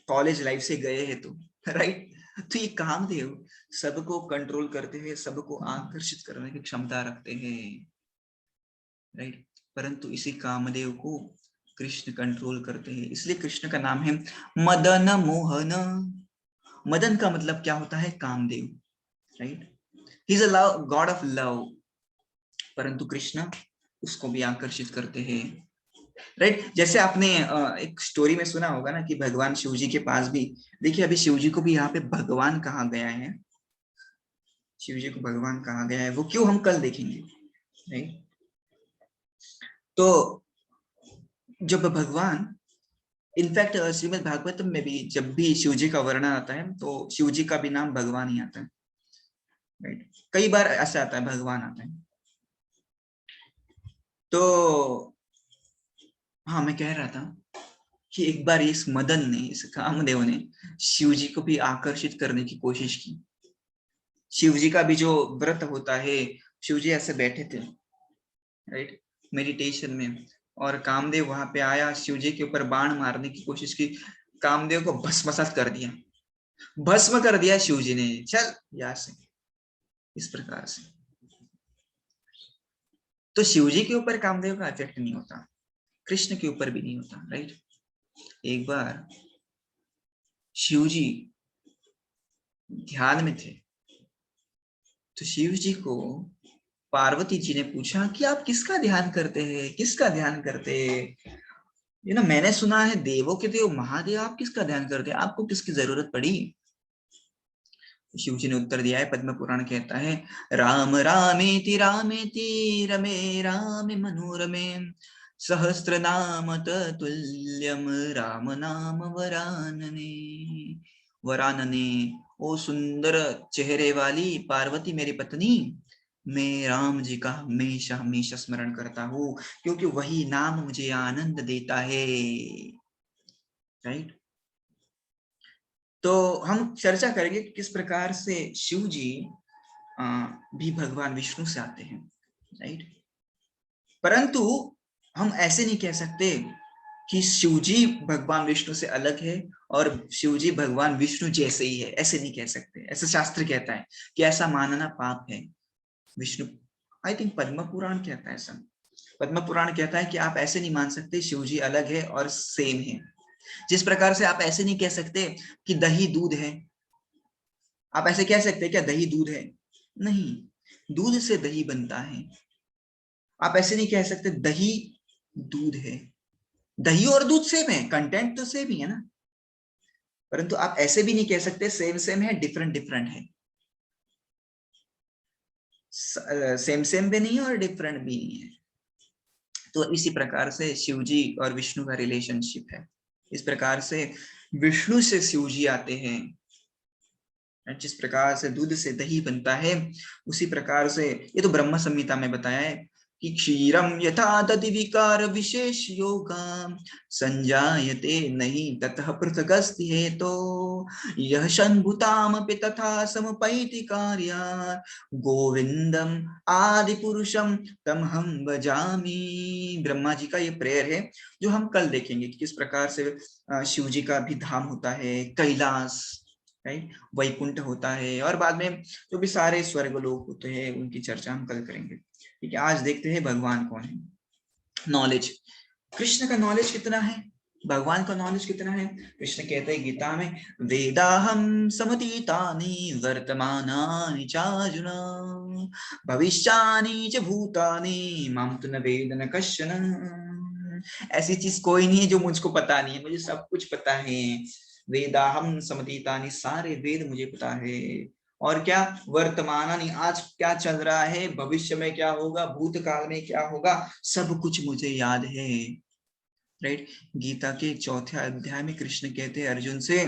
कॉलेज लाइफ से गए हैं तो, राइट। तो ये कामदेव सबको कंट्रोल करते हैं, सबको आकर्षित करने की क्षमता रखते हैं, राइट। परंतु इसी कामदेव को कृष्ण कंट्रोल करते हैं, इसलिए कृष्ण का नाम है मदन मोहन। मदन का मतलब क्या होता है? Kamdev, right. He is a love, god of love, परंतु कृष्ण उसको भी आकर्षित करते हैं, राइट। जैसे आपने एक स्टोरी में सुना होगा ना कि भगवान शिव जी के पास भी, देखिए अभी शिव जी को भी यहाँ पे भगवान कहा गया है, शिव जी को भगवान कहा गया है, वो क्यों हम कल देखेंगे, राइट। तो जब भगवान, इनफैक्ट श्रीमद् भागवतम में भी जब भी शिव जी का वर्णन आता है तो शिव जी का भी नाम भगवान ही आता है, राइट। कई बार ऐसा आता है भगवान आता है। तो हाँ, मैं कह रहा था कि एक बार इस मदन ने, इस कामदेव ने शिव जी को भी आकर्षित करने की कोशिश की। शिव जी का भी जो व्रत होता है, शिव जी ऐसे बैठे थे, राइट, मेडिटेशन में, और कामदेव वहां पे आया, शिव जी के ऊपर बाण मारने की कोशिश की। कामदेव को भस्मसात कर दिया, भस्म कर दिया शिव जी ने, चल यहाँ से, इस प्रकार से। तो शिव जी के ऊपर कामदेव का इफेक्ट नहीं होता, कृष्ण के ऊपर भी नहीं होता, राइट। एक बार शिव जी ध्यान में थे, तो शिव जी को पार्वती जी ने पूछा कि आप किसका ध्यान करते हैं, किसका ध्यान करते हैं? मैंने सुना है देवों के देव महादेव, आप किसका ध्यान करते हैं, आपको किसकी जरूरत पड़ी? शिव जी ने उत्तर दिया है, पद्म पुराण कहता है, राम रामेति रामेति रमे रामे मनोरमे सहस्त्र नाम तुल्यम राम नाम वरानने। वरानने, ओ सुंदर चेहरे वाली पार्वती मेरी पत्नी, मैं राम जी का हमेशा हमेशा स्मरण करता हूँ, क्योंकि वही नाम मुझे आनंद देता है, राइट। तो हम चर्चा करेंगे कि किस प्रकार से शिव जी भी भगवान विष्णु से आते हैं, राइट। परंतु हम ऐसे नहीं कह सकते कि शिव जी भगवान विष्णु से अलग है और शिव जी भगवान विष्णु जैसे ही है, ऐसे नहीं कह सकते। ऐसा शास्त्र कहता है कि ऐसा मानना पाप है। विष्णु, आई थिंक पद्म पुराण कहता है ऐसा, पद्म पुराण कहता है कि आप ऐसे नहीं मान सकते शिव जी अलग है और सेम है। जिस प्रकार से आप ऐसे नहीं कह सकते कि दही दूध है, आप ऐसे कह सकते हैं क्या दही दूध है? नहीं, दूध से दही बनता है। आप ऐसे नहीं कह सकते दही दूध है, दही और दूध सेम है, कंटेंट तो सेम ही है ना। परंतु आप ऐसे भी नहीं कह सकते सेम सेम है डिफरेंट डिफरेंट है, सेम सेम भी नहीं है और डिफरेंट भी नहीं है। तो इसी प्रकार से शिव जी और विष्णु का रिलेशनशिप है। इस प्रकार से विष्णु से शिव जी आते हैं। जिस प्रकार से दूध से दही बनता है, उसी प्रकार से, ये तो ब्रह्म संहिता में बताया है कि क्षीरम यथा दधि विकार विशेष योगा संजायते नहीं ततः पृथगस्ति हेतो यह शंभुतामपि तथा समपैति कार्यात् गोविंदम आदि पुरुषम तम हम भजामि। ब्रह्मा जी का ये प्रेयर है जो हम कल देखेंगे कि किस प्रकार से शिव जी का भी धाम होता है, कैलाश, राइट, वैकुंठ होता है, और बाद में जो भी सारे स्वर्ग लोग होते हैं उनकी चर्चा हम कल करेंगे। ठीक है, आज देखते हैं भगवान कौन है। नॉलेज, कृष्ण का नॉलेज कितना है, भगवान का नॉलेज कितना है? कृष्ण कहते हैं गीता में, वेदाहम समतीतानि वर्तमानानि चार्जुन भविष्यानि च भूतानि माम तु न वेद न कश्चन। ऐसी चीज कोई नहीं है जो मुझको पता नहीं है, मुझे सब कुछ पता है। वेदाहम समतीतानि, सारे वेद मुझे पता है। और क्या, वर्तमानानि, आज क्या चल रहा है, भविष्य में क्या होगा, भूतकाल में क्या होगा, सब कुछ मुझे याद है, राइट। गीता के 4थे अध्याय में कृष्ण कहते हैं अर्जुन से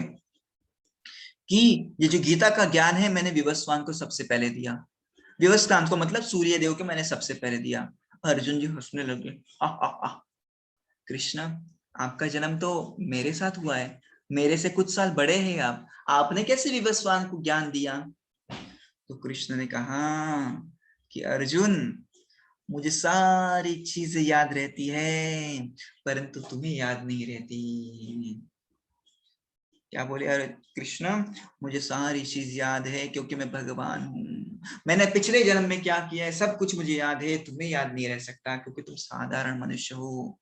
कि ये जो गीता का ज्ञान है मैंने विवस्वान को सबसे पहले दिया। विवस्वान को मतलब सूर्य देव को मैंने सबसे पहले दिया। अर्जुन जी हंसने लगे, कृष्ण आपका जन्म तो मेरे साथ हुआ है, मेरे से कुछ साल बड़े हैं आप, आपने कैसे विवस्वान को ज्ञान दिया? तो कृष्ण ने कहा कि अर्जुन, मुझे सारी चीजें याद रहती है परंतु तुम्हें याद नहीं रहती। क्या बोले? अरे कृष्ण, मुझे सारी चीज याद है क्योंकि मैं भगवान हूँ, मैंने पिछले जन्म में क्या किया है सब कुछ मुझे याद है, तुम्हें याद नहीं रह सकता क्योंकि तुम साधारण मनुष्य हो।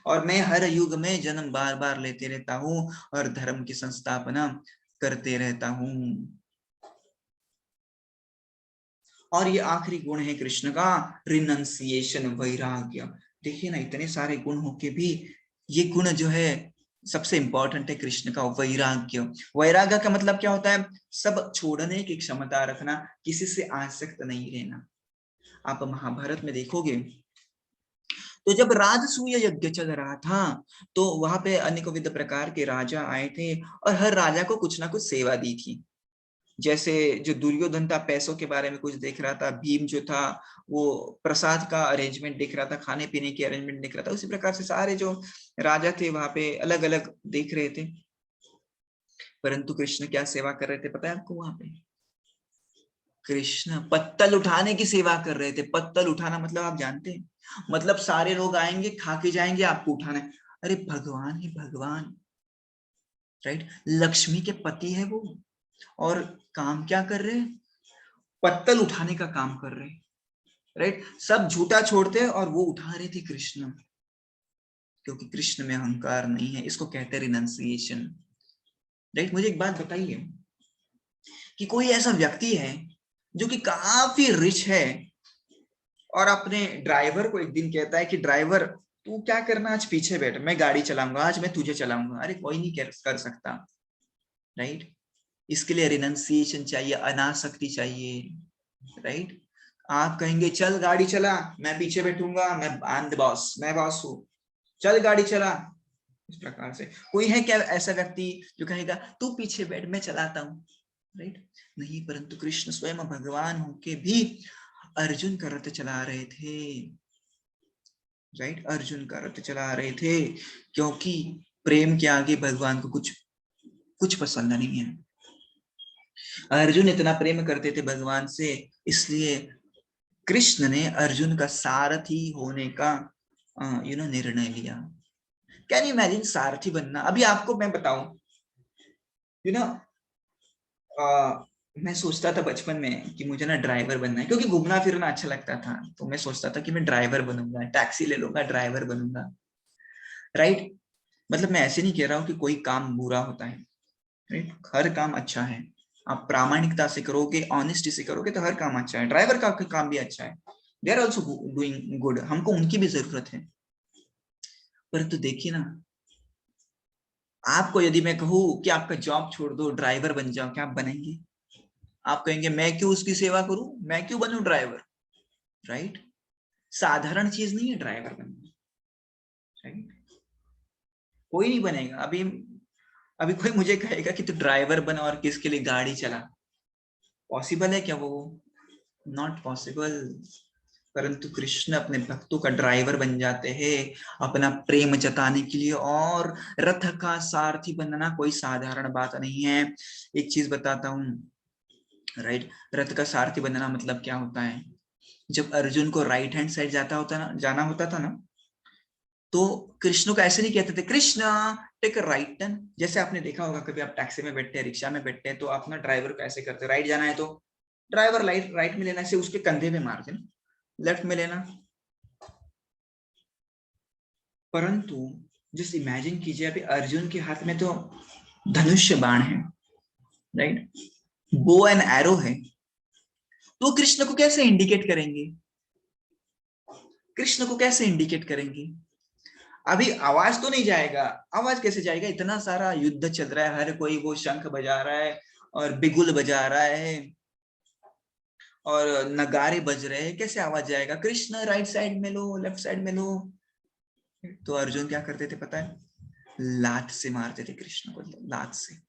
और मैं हर युग में जन्म बार बार लेते रहता हूँ और धर्म की संस्थापना करते रहता हूँ। और ये आखिरी गुण है कृष्ण का, रिनंसिएशन, वैराग्य। देखिए ना, इतने सारे गुण होके भी ये गुण जो है सबसे इंपॉर्टेंट है कृष्ण का, वैराग्य। वैराग्य का मतलब क्या होता है? सब छोड़ने की क्षमता रखना, किसी से आसक्त नहीं रहना। आप महाभारत में देखोगे तो जब राजसूय यज्ञ चल रहा था तो वहां पे अनेक विध प्रकार के राजा आए थे और हर राजा को कुछ ना कुछ सेवा दी थी। जैसे जो दुर्योधन था पैसों के बारे में कुछ देख रहा था, भीम जो था वो प्रसाद का अरेंजमेंट देख रहा था, खाने पीने की अरेंजमेंट देख रहा था। उसी प्रकार से सारे जो राजा थे वहां पे अलग अलग देख रहे थे। परंतु कृष्ण क्या सेवा कर रहे थे पता है आपको? वहां पे कृष्ण पत्तल उठाने की सेवा कर रहे थे। पत्तल उठाना मतलब आप जानते हैं, मतलब सारे लोग आएंगे खा के जाएंगे, आपको उठाना है। अरे भगवान ही भगवान, राइट। लक्ष्मी के पति है वो, और काम क्या कर रहे हैं, पत्तल उठाने का काम कर रहे हैं, राइट। सब झूठा छोड़ते हैं और वो उठा रहे थे कृष्ण, क्योंकि कृष्ण में अहंकार नहीं है। इसको कहते हैं रिनंसिएशन, राइट। मुझे एक बात बताइए कि कोई ऐसा व्यक्ति है जो कि काफी रिच है और अपने ड्राइवर को एक दिन कहता है कि ड्राइवर तू क्या करना, आज पीछे बैठ, मैं गाड़ी चलाऊंगा, आज मैं तुझे चलाऊंगा। अरे कोई नहीं कर सकता, राइट। इसके लिए रिनंसिएशन चाहिए, अनासक्ति चाहिए, राइट। आप कहेंगे चल गाड़ी चला, मैं पीछे बैठूंगा, मैं आई एम द बॉस, मैं बॉस हूँ, चल गाड़ी चला। इस प्रकार से कोई है क्या ऐसा व्यक्ति जो कहेगा तू पीछे बैठ मैं चलाता हूँ, राइट। नहीं, परंतु कृष्ण स्वयं भगवान होके भी अर्जुन का रथ चला रहे थे, राइट। अर्जुन का रथ चला रहे थे, क्योंकि प्रेम के आगे भगवान को कुछ कुछ पसंद नहीं है। अर्जुन इतना प्रेम करते थे भगवान से, इसलिए कृष्ण ने अर्जुन का सारथी होने का निर्णय लिया। कैन यू इमेजिन सारथी बनना? अभी आपको मैं बताऊं, यू नो मैं सोचता था बचपन में कि मुझे ना ड्राइवर बनना है, क्योंकि घूमना फिरना अच्छा लगता था। तो मैं सोचता था कि मैं ड्राइवर बनूंगा, टैक्सी ले लूंगा, ड्राइवर बनूंगा, राइट। मतलब मैं ऐसे नहीं कह रहा हूँ कि कोई काम बुरा होता है, राइट। हर काम अच्छा है, आप प्रामाणिकता से करोगे, ऑनेस्टी से करोगे तो हर काम अच्छा है। ड्राइवर का काम भी अच्छा है, they are also doing good, हमको उनकी भी जरूरत है। परंतु देखिए ना, आपको यदि मैं कहूँ कि आपका जॉब छोड़ दो, ड्राइवर बन जाओ, क्या आप बनेंगे? आप कहेंगे मैं क्यों उसकी सेवा करूं, मैं क्यों बनूं ड्राइवर, राइट। साधारण चीज नहीं है ड्राइवर बनना, राइट। कोई नहीं बनेगा। अभी अभी कोई मुझे कहेगा कि तू ड्राइवर बन और किसके लिए गाड़ी चला, पॉसिबल है क्या वो? Not possible. परंतु कृष्ण अपने भक्तों का ड्राइवर बन जाते हैं अपना प्रेम जताने के लिए, और रथ का सारथी बनना कोई साधारण बात नहीं है। एक चीज बताता हूँ, राइट। रथ का सारथी बनना मतलब क्या होता है? जब अर्जुन को राइट हैंड साइड जाना होता था ना, तो कृष्ण को ऐसे नहीं कहते थे कृष्ण टेक राइट टर्न। जैसे आपने देखा होगा, कभी आप टैक्सी में बैठते हैं, रिक्शा में बैठते हैं, तो आप ना ड्राइवर को ऐसे करते, राइट जाना है तो ड्राइवर राइट राइट में लेना, से उसके कंधे पे मारते ना, लेफ्ट में लेना। परंतु जस्ट इमेजिन कीजिए, अभी अर्जुन के हाथ में तो धनुष्य बाण है, राइट, बो एंड एरो है, तो कृष्ण को कैसे इंडिकेट करेंगे? कृष्ण को कैसे इंडिकेट करेंगे? अभी आवाज तो नहीं जाएगा, आवाज कैसे जाएगा? इतना सारा युद्ध चल रहा है, हर कोई वो शंख बजा रहा है और बिगुल बजा रहा है और नगारे बज रहे हैं, कैसे आवाज जाएगा? कृष्ण राइट साइड में लो, लेफ्ट साइड में लो। तो अर्जुन क्या करते थे पता है? लात से मारते थे कृष्ण को, लात से।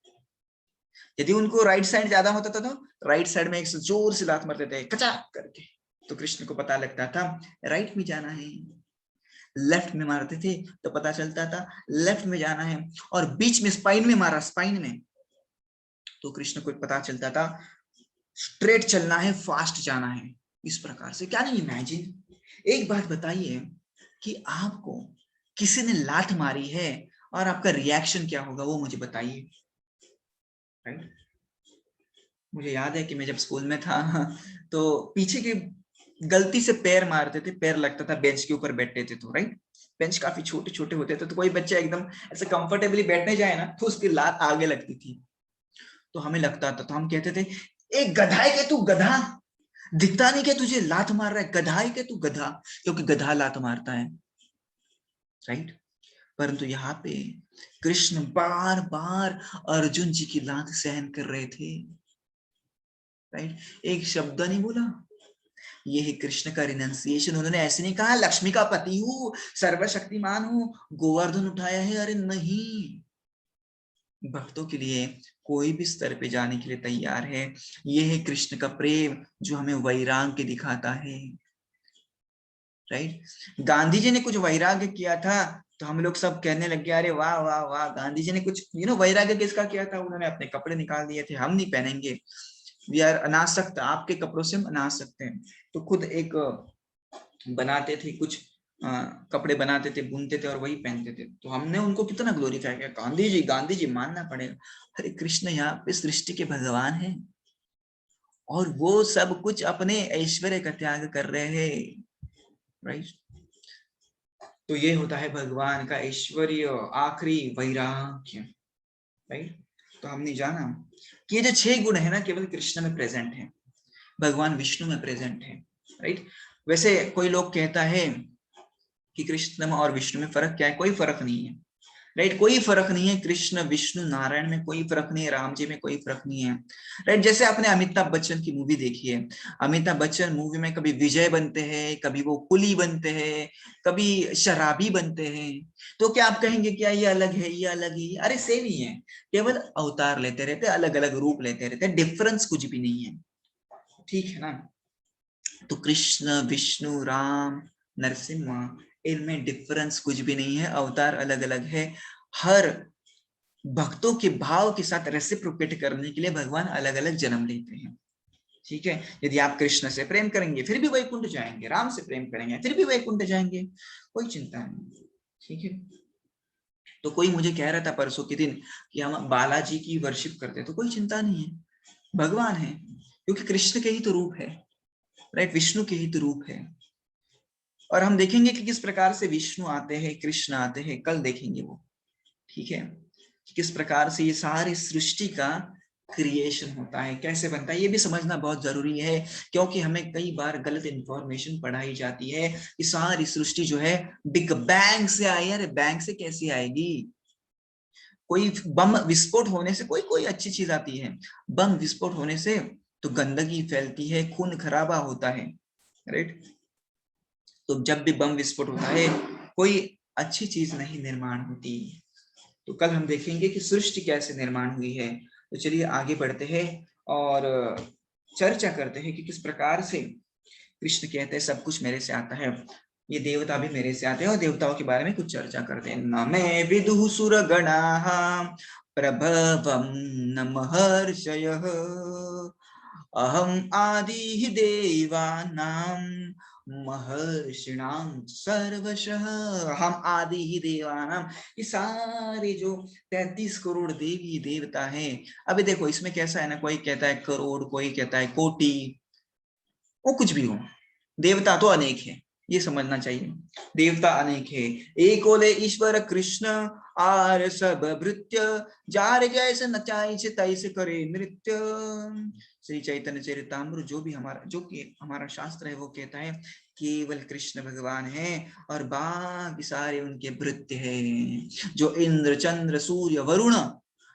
यदि उनको राइट साइड ज्यादा होता था तो राइट साइड में एक जोर से लात मारते थे, कचा करके। तो कृष्ण को पता लगता था राइट में जाना है। लेफ्ट में मारते थे तो पता चलता था लेफ्ट में जाना है, और बीच में स्पाइन में मारा, स्पाइन में, तो कृष्ण को पता चलता था स्ट्रेट चलना है, फास्ट जाना है। इस प्रकार से, क्या नहीं इमेजिन। एक बात बताइए कि आपको किसी ने लात मारी है और आपका रिएक्शन क्या होगा, वो मुझे बताइए, राइट। मुझे याद है कि मैं जब स्कूल में था तो पीछे के गलती से पैर मारते थे, पैर लगता था बेंच के ऊपर बैठते थे तो, राइट। बेंच काफी छोटे छोटे होते थे, तो कोई बच्चा एकदम ऐसे कंफर्टेबली बैठने जाए ना तो उसकी लात आगे लगती थी, तो हमें लगता था, तो हम कहते थे एक गधा है क्या तू, गधा दिखता नहीं क्या तुझे, लात मार रहा है, गधा है क्या तू, गधा, क्योंकि गधा लात मारता है, राइट। परंतु यहाँ पे कृष्ण बार बार अर्जुन जी की लात सहन कर रहे थे, राइट। एक शब्द नहीं बोला। ये है कृष्ण का रिनंसिएशन। उन्होंने ऐसे नहीं कहा लक्ष्मी का पति हूं, सर्वशक्तिमान हूं, गोवर्धन उठाया है, अरे नहीं। भक्तों के लिए कोई भी स्तर पे जाने के लिए तैयार है। ये है कृष्ण का प्रेम जो हमें वैराग्य दिखाता है, राइट। गांधी जी ने कुछ वैराग्य किया था तो हम लोग सब कहने लग गए अरे वाह वाह वाह, गांधी जी ने कुछ वैराग्य किसका किया था? उन्होंने अपने कपड़े निकाल दिए थे, हम नहीं पहनेंगे, वी आर अनासक्त, आपके कपड़ों से हम अनासक्त हैं। तो खुद एक बनाते थे कुछ कपड़े बनाते थे, बुनते थे और वही पहनते थे। तो हमने उनको कितना ग्लोरीफाई किया, गांधी जी मानना पड़ेगा। अरे कृष्ण यहाँ पे सृष्टि के भगवान हैं और वो सब कुछ अपने ऐश्वर्य का त्याग कर रहे हैं, राइट। तो ये होता है भगवान का ऐश्वर्य, आखिरी वैराग्य, राइट। तो हमने जाना कि ये जो 6 गुण है ना, केवल कृष्ण में प्रेजेंट है, भगवान विष्णु में प्रेजेंट है, राइट। वैसे कोई लोग कहता है कि कृष्ण और विष्णु में फर्क क्या है, कोई फर्क नहीं है, राइट। कोई फर्क नहीं है, कृष्ण विष्णु नारायण में कोई फर्क नहीं है, राम जी में कोई फर्क नहीं है, राइट। जैसे आपने अमिताभ बच्चन की मूवी देखी है, अमिताभ बच्चन मूवी में कभी विजय बनते हैं, कभी वो कुली बनते हैं, कभी शराबी बनते हैं। तो क्या आप कहेंगे क्या ये अलग है, ये अलग ही? अरे सेम ही है, केवल अवतार लेते रहते, अलग अलग रूप लेते रहते, डिफरेंस कुछ भी नहीं है, ठीक है ना। तो कृष्ण विष्णु राम नरसिम्हा, इनमें डिफरेंस कुछ भी नहीं है, अवतार अलग अलग है। हर भक्तों के भाव के साथ रेसिप्रोकेट करने के लिए भगवान अलग अलग जन्म लेते हैं, ठीक है। यदि आप कृष्ण से प्रेम करेंगे फिर भी वैकुंठ जाएंगे, राम से प्रेम करेंगे फिर भी वैकुंठ जाएंगे, कोई चिंता नहीं, ठीक है। तो कोई मुझे कह रहा था परसों के दिन कि हम बालाजी की वर्शिप करते हैं, तो कोई चिंता नहीं है, भगवान है, क्योंकि कृष्ण के ही तो रूप है, राइट, विष्णु के ही तो रूप है। और हम देखेंगे कि किस प्रकार से विष्णु आते हैं, कृष्ण आते हैं, कल देखेंगे वो, ठीक है, कि किस प्रकार से ये सारी सृष्टि का क्रिएशन होता है, कैसे बनता है, ये भी समझना बहुत जरूरी है। क्योंकि हमें कई बार गलत इंफॉर्मेशन पढ़ाई जाती है कि सारी सृष्टि जो है बिग बैंग से आई है। अरे बैंग से कैसी आएगी? कोई बम विस्फोट होने से कोई कोई अच्छी चीज आती है, बम विस्फोट होने से तो गंदगी फैलती है, खून खराबा होता है, राइट। तो जब भी बम विस्फोट होता है कोई अच्छी चीज नहीं निर्माण होती। तो कल हम देखेंगे कि सृष्टि कैसे निर्माण हुई है। तो चलिए आगे बढ़ते हैं और चर्चा करते हैं कि किस प्रकार से कृष्ण कहते हैं सब कुछ मेरे से आता है, ये देवता भी मेरे से आते हैं, और देवताओं के बारे में कुछ चर्चा करते हैं। न मैं विदुः सुरगणाः प्रभवं न महर्षयः अहम आदिः देवानां महर्षिणां सर्वशः। हम आदि ही देवानां, ये सारे जो 33 करोड़ देवी देवता हैं। अभी देखो इसमें कैसा है ना, कोई कहता है करोड़, कोई कहता है कोटि, वो कुछ भी हो, देवता तो अनेक है, ये समझना चाहिए। देवता अनेक है, एक ओले ईश्वर कृष्ण आर सब भृत्य, जार जैसे नचाई से तैसे करे नृत्य। श्री चैतन्य चरितामृत जो भी हमारा, जो कि हमारा शास्त्र है, वो कहता है केवल कृष्ण भगवान है और बाकी सारे उनके भृत्य हैं, जो इंद्र चंद्र सूर्य वरुण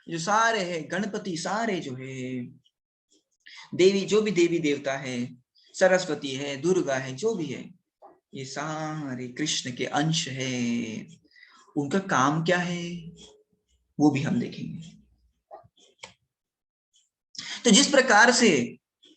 जो सारे हैं, गणपति सारे जो है, देवी जो भी देवी देवता है, सरस्वती है, दुर्गा है, जो भी है, ये सारे कृष्ण के अंश है। उनका काम क्या है वो भी हम देखेंगे। तो जिस प्रकार से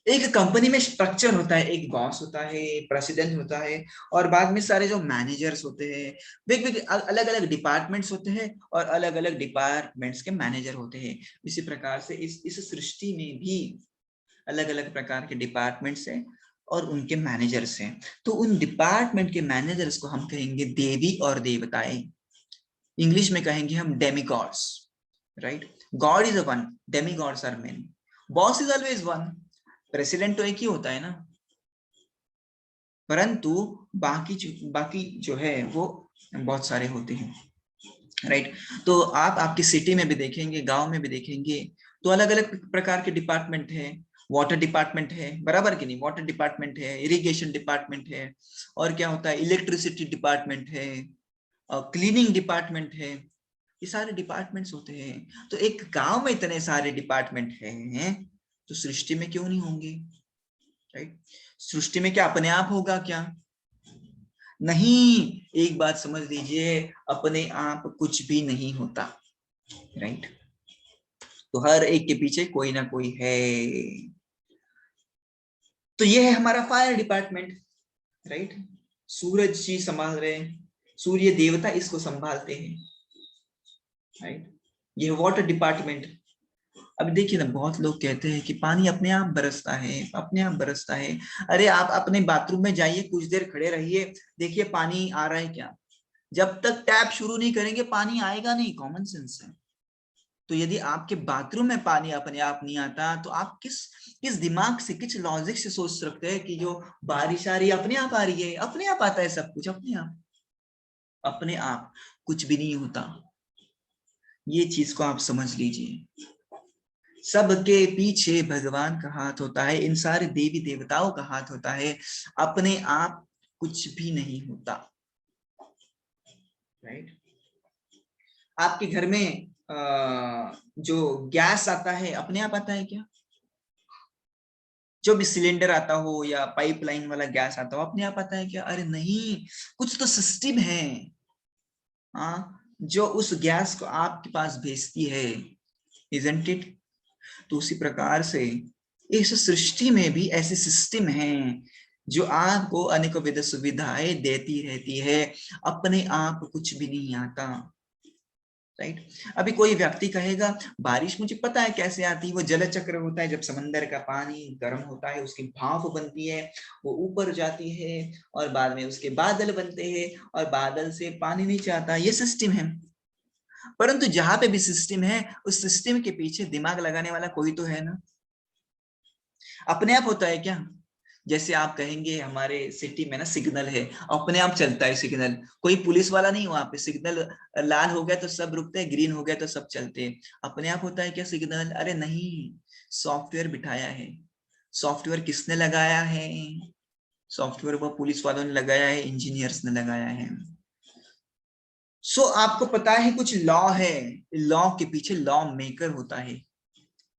एक कंपनी में स्ट्रक्चर होता है, एक बॉस होता है, प्रेसिडेंट होता है, और बाद में सारे जो मैनेजर्स होते हैं, अलग अलग डिपार्टमेंट्स होते हैं, और अलग अलग डिपार्टमेंट्स के मैनेजर होते हैं। इसी प्रकार से इस सृष्टि में भी अलग अलग प्रकार के डिपार्टमेंट्स हैं और उनके मैनेजर्स हैं। तो उन डिपार्टमेंट के मैनेजर्स को हम कहेंगे देवी और देवताएं, इंग्लिश में कहेंगे हम demigods, right. God is one, demigods are many, boss is always one, president तो एक ही होता है ना, परंतु बाकी जो है वो बहुत सारे होते हैं, राइट। तो आप आपकी सिटी में भी देखेंगे, गांव में भी देखेंगे, तो अलग अलग प्रकार के डिपार्टमेंट है। वाटर डिपार्टमेंट है, बराबर कि नहीं, वाटर डिपार्टमेंट है, इरिगेशन डिपार्टमेंट है, और क्या होता है, इलेक्ट्रिसिटी डिपार्टमेंट है, क्लीनिंग डिपार्टमेंट है, ये सारे डिपार्टमेंट्स होते हैं। तो एक गांव में इतने सारे डिपार्टमेंट हैं, तो सृष्टि में क्यों नहीं होंगे, राइट। सृष्टि में क्या अपने आप होगा क्या? नहीं, एक बात समझ लीजिए, अपने आप कुछ भी नहीं होता, राइट। तो हर एक के पीछे कोई ना कोई है। तो ये है हमारा फायर डिपार्टमेंट, राइट। सूरज जी संभाल रहे हैं, सूर्य देवता इसको संभालते हैं, राइट। ये वाटर डिपार्टमेंट, अब देखिए ना, बहुत लोग कहते हैं कि पानी अपने आप बरसता है, अपने आप बरसता है। अरे आप अपने बाथरूम में जाइए, कुछ देर खड़े रहिए, देखिए पानी आ रहा है क्या। जब तक टैप शुरू नहीं करेंगे पानी आएगा नहीं, कॉमन सेंस है। तो यदि आपके बाथरूम में पानी अपने आप नहीं आता, तो आप किस किस दिमाग से, किस लॉजिक से सोच सकते हैं कि जो बारिश आ रही है अपने आप आ रही है। अपने आप आता है सब कुछ, अपने आप, अपने आप कुछ भी नहीं होता। ये चीज को आप समझ लीजिए। सबके पीछे भगवान का हाथ होता है, इन सारे देवी देवताओं का हाथ होता है, अपने आप कुछ भी नहीं होता। राइट। आपके घर में जो गैस आता है अपने आप आता है क्या? जो भी सिलेंडर आता हो या पाइपलाइन वाला गैस आता हो, अपने आप आता है क्या? अरे नहीं, कुछ तो सिस्टम है, हाँ, जो उस गैस को आपके पास भेजती है, इजंट इट? तो उसी प्रकार से इस सृष्टि में भी ऐसे सिस्टम हैं जो आपको अनेकों विध सुविधाएं देती रहती है, अपने आप कुछ भी नहीं आता। राइट। अभी कोई व्यक्ति कहेगा बारिश मुझे पता है कैसे आती है, वो जल चक्र होता है, जब समंदर का पानी गर्म होता है उसकी भाप बनती है, वो ऊपर जाती है और बाद में उसके बादल बनते हैं और बादल से पानी नीचे आता है, ये सिस्टम है। परंतु जहां पे भी सिस्टम है, उस सिस्टम के पीछे दिमाग लगाने वाला कोई तो है ना। अपने आप होता है क्या? जैसे आप कहेंगे हमारे सिटी में ना सिग्नल है, अपने आप चलता है सिग्नल, कोई पुलिस वाला नहीं, वहां पे सिग्नल लाल हो गया तो सब रुकते हैं, ग्रीन हो गया तो सब चलते हैं। अपने आप होता है क्या सिग्नल? अरे नहीं, सॉफ्टवेयर बिठाया है। सॉफ्टवेयर किसने लगाया है? सॉफ्टवेयर वो पुलिस वालों ने लगाया है, इंजीनियर्स ने लगाया है। सो आपको पता है कुछ लॉ है, लॉ के पीछे लॉ मेकर होता है।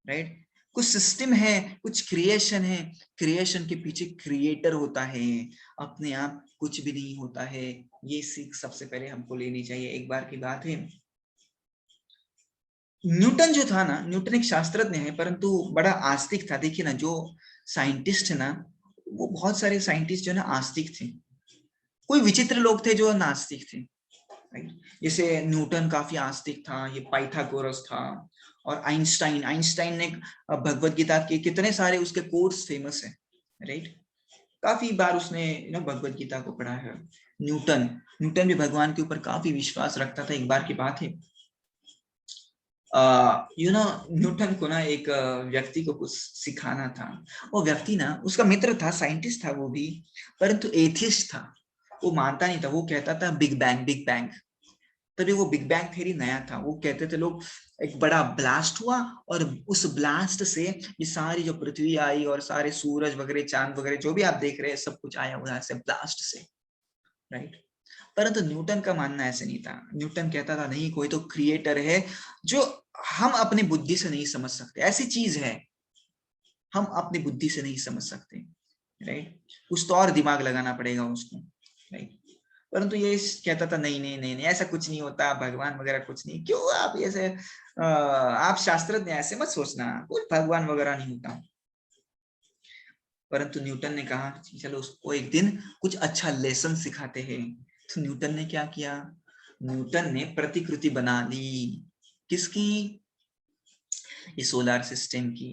राइट। कुछ सिस्टम है, कुछ क्रिएशन है, क्रिएशन के पीछे क्रिएटर होता है, अपने आप कुछ भी नहीं होता है। ये सीख सबसे पहले हमको लेनी चाहिए। एक बार की बात है, न्यूटन जो था ना, न्यूटन एक शास्त्रज्ञ है परंतु बड़ा आस्तिक था। देखिए ना, जो साइंटिस्ट है ना, वो बहुत सारे साइंटिस्ट जो है ना आस्तिक थे, कोई विचित्र लोग थे जो नास्तिक थे। जैसे न्यूटन काफी आस्तिक था, ये पाइथागोरस था, और आइंस्टाइन, आइंस्टाइन ने भगवत गीता के कितने सारे उसके कोट्स फेमस है। राइट। काफी बार उसने भगवत गीता को पढ़ा है। न्यूटन, न्यूटन भी भगवान के ऊपर काफी विश्वास रखता था। एक बार की बात है, न्यूटन को ना एक व्यक्ति को कुछ सिखाना था। वो व्यक्ति ना उसका मित्र था, साइंटिस्ट था वो भी, परंतु एथियस्ट था। वो मानता नहीं था, वो कहता था बिग बैंग, बिग बैंग। तभी वो बिग बैंग थ्योरी नया था, वो कहते थे लोग एक बड़ा ब्लास्ट हुआ और उस ब्लास्ट से ये सारी जो पृथ्वी आई और सारे सूरज वगैरह, चांद वगैरह जो भी आप देख रहे हैं, सब कुछ आया हुआ है ब्लास्ट से। राइट। परंतु न्यूटन का मानना ऐसे नहीं था। न्यूटन कहता था नहीं, कोई तो क्रिएटर है जो हम अपनी बुद्धि से नहीं समझ सकते, ऐसी चीज है हम अपनी बुद्धि से नहीं समझ सकते। राइट। कुछ तो और दिमाग लगाना पड़ेगा उसको। राइट। परंतु ये कहता था नहीं नहीं नहीं नहीं, ऐसा कुछ नहीं होता, भगवान वगैरह कुछ नहीं, क्यों आप ऐसे आप शास्त्रज्ञ ऐसे मत सोचना, कुछ भगवान वगैरह नहीं होता। परंतु न्यूटन ने कहा चलो उसको एक दिन कुछ अच्छा लेसन सिखाते हैं। तो न्यूटन ने क्या किया? न्यूटन ने प्रतिकृति बना ली। किसकी? ये सोलर सिस्टम की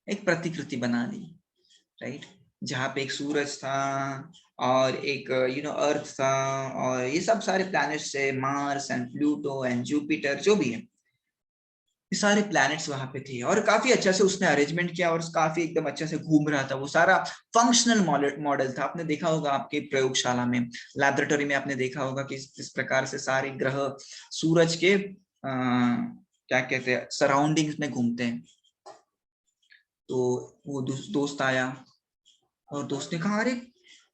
एक प्रतिकृति बना ली। राइट। जहाँ पे एक सूरज था और एक अर्थ था, और ये सब सारे प्लैनेट्स है, Mars and Pluto and Jupiter जो भी है, ये सारे प्लैनेट्स वहां पे थे। और काफी अच्छा से उसने अरेंजमेंट किया और काफी एकदम अच्छे से घूम रहा था। वो सारा फंक्शनल मॉडल था। आपने देखा होगा आपके प्रयोगशाला में, लैबोरेटरी में आपने देखा होगा कि किस प्रकार से सारे ग्रह सूरज के क्या कहते हैं सराउंडिंग्स में घूमते हैं। तो वो दोस्त आया और दोस्त ने कहा अरे